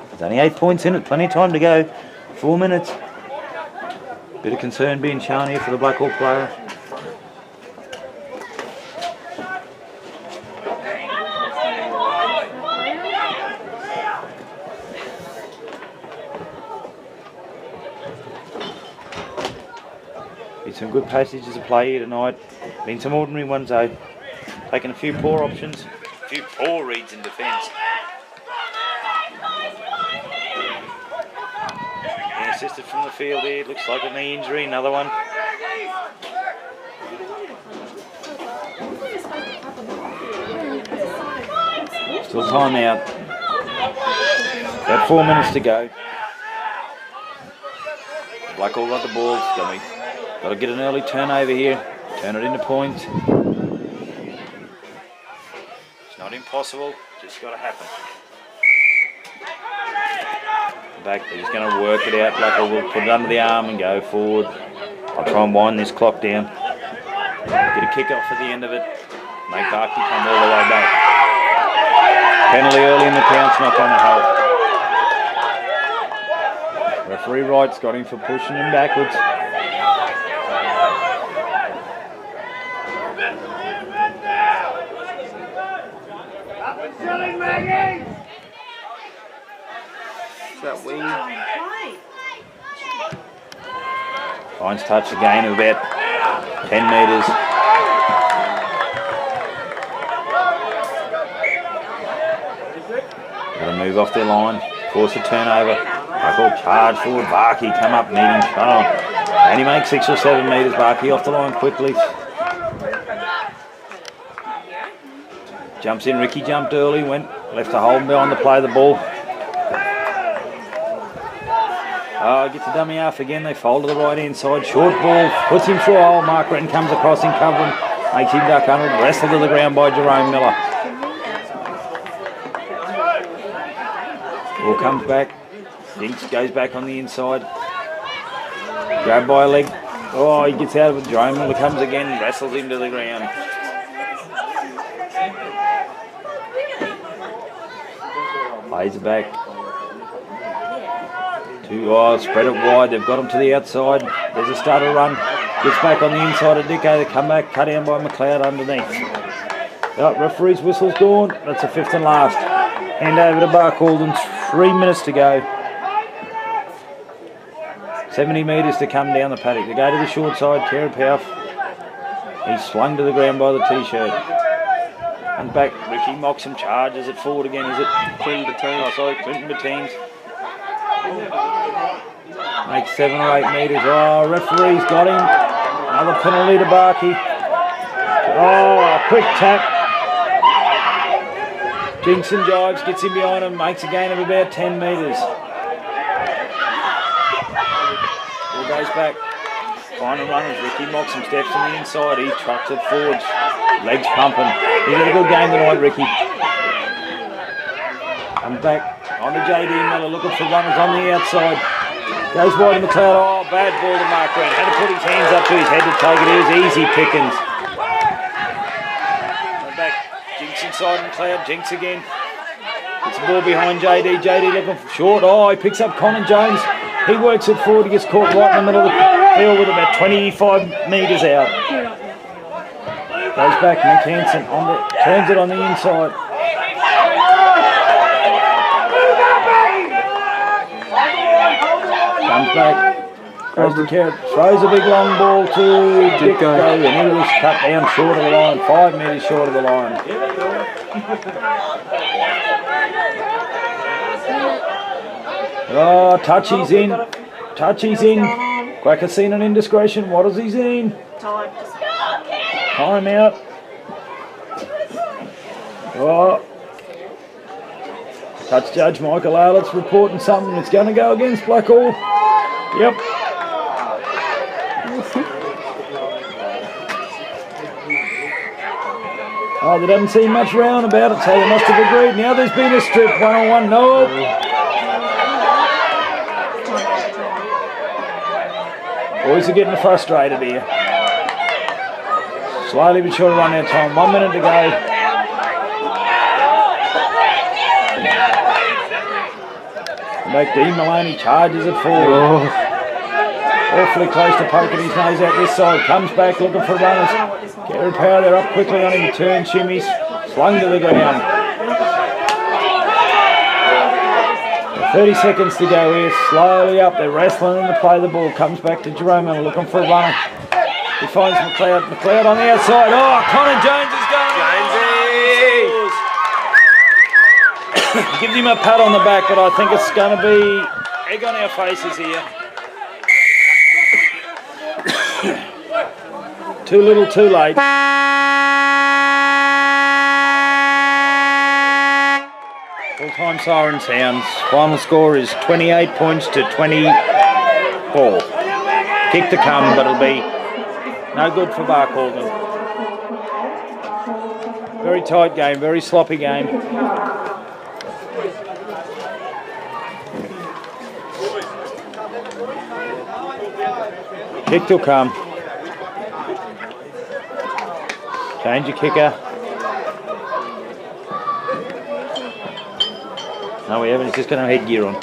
There's only 8 points in it, plenty of time to go. 4 minutes. Bit of concern being shown here for the Blackall player. Some good passages of play here tonight. Been some ordinary ones though. Taking a few poor options, a few poor reads in defence. Being assisted from the field here. Looks like a knee injury. Another one. Still time out. About 4 minutes to go. Blackall got the ball. Got to get an early turnover here, turn it into points. It's not impossible, just got to happen. Back, they're just going to work it out. Blackall will put it under the arm and go forward. I'll try and wind this clock down. Get a kick off at the end of it. Make Barky come all the way back. Penalty early in the count's not going to help. Referee Wright's got him for pushing him backwards.
That wing.
Finds touch again of about 10 metres. Got to move off their line, force a turnover. Blackall charge forward, Barky come up, meeting shot on. And he makes 6 or 7 metres, Barky off the line quickly. Jumps in, Ricky jumped early, went left to hold behind the play the ball. Gets a dummy half again, they fold to the right hand side, short ball, puts him through a hole, Mark Renton comes across him, covering, makes him duck under, wrestled to the ground by Jerome Miller. Ball comes back, Dinks goes back on the inside, grabbed by a leg, oh he gets out of it, Jerome Miller comes again, wrestles him to the ground. Plays it back. Spread it wide, they've got him to the outside. There's a starter run. Gets back on the inside of Dicko. They come back, cut down by McLeod underneath. Referee's whistle's gone. That's the 5th and last. Hand over to Barcaldine. 3 minutes to go. 70 metres to come down the paddock. They go to the short side. Kerry Powell. He's slung to the ground by the t-shirt. And back, Ricky Moxham charges it forward again. Is it Clinton Bateens? Clinton Bateens. Makes 7 or 8 metres. Oh, referee's got him. Another penalty to Barky. Oh, quick tap. Jinxon jives, gets him behind him, makes a gain of about 10 metres. Ball goes back. Final runners, Ricky mocks some steps on the inside. He trucks it forwards. Legs pumping. He's had a good game tonight, Ricky. Comes back on to JD Miller, looking for runners on the outside. Goes wide in the cloud. Oh, bad ball to Mark Green. Had to put his hands up to his head to take it. It was easy pickings. Back. Jinx inside in the cloud. Jinx again. Gets the ball behind JD. JD looking for short. Oh, he picks up Conan Jones. He works it forward. He gets caught right in the middle of the field with about 25 metres out. Goes back. McHanson turns it on the inside. Comes back, goes to Carrot, throws a big long ball to Dick Go, and he was cut down short of the line, 5 metres short of the line. Oh, Touchy's in. Touchy's in. Quacker seen an indiscretion. What has he seen? Time out. Oh. Touch judge Michael Arlett's reporting something that's going to go against Blackall. Yep. Oh, they haven't seen much round about it, so they must have agreed. Now there's been a strip, 1-on-1. No. Boys are getting frustrated here. Slowly but surely run out of time. 1 minute to go. Back Dean Maloney charges it forward. Oh. Awfully close to poking his nose out this side. Comes back looking for runners. Garrett Power, they're up quickly on him. Turn shimmies. Slung to the ground. 30 seconds to go here. Slowly up. They're wrestling in to play the ball. Comes back to Jerome Miller looking for a runner. He finds McLeod. McLeod on the outside. Oh, Conan Jones is going. Gives him a pat on the back, but I think it's going to be egg on our faces here. Too little, too late. Full-time siren sounds. Final score is 28 points to 24. Kick to come, but it'll be no good for Barcaldine. Very tight game, very sloppy game. Kick to come. Change your kicker. No, we haven't. He's just going to have headgear on.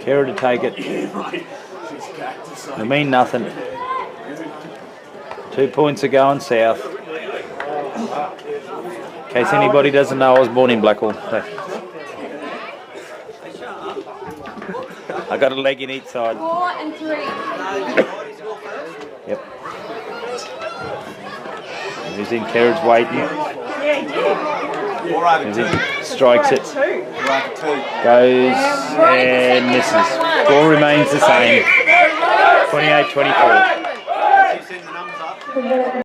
Kara to take it. They mean nothing. 2 points are going south. In case anybody doesn't know, I was born in Blackall. I got a leg in each side.
4 and 3.
Yep. He's in, Kerridge waiting. He's in, strikes it. Goes and misses. Score remains the same. 28-24.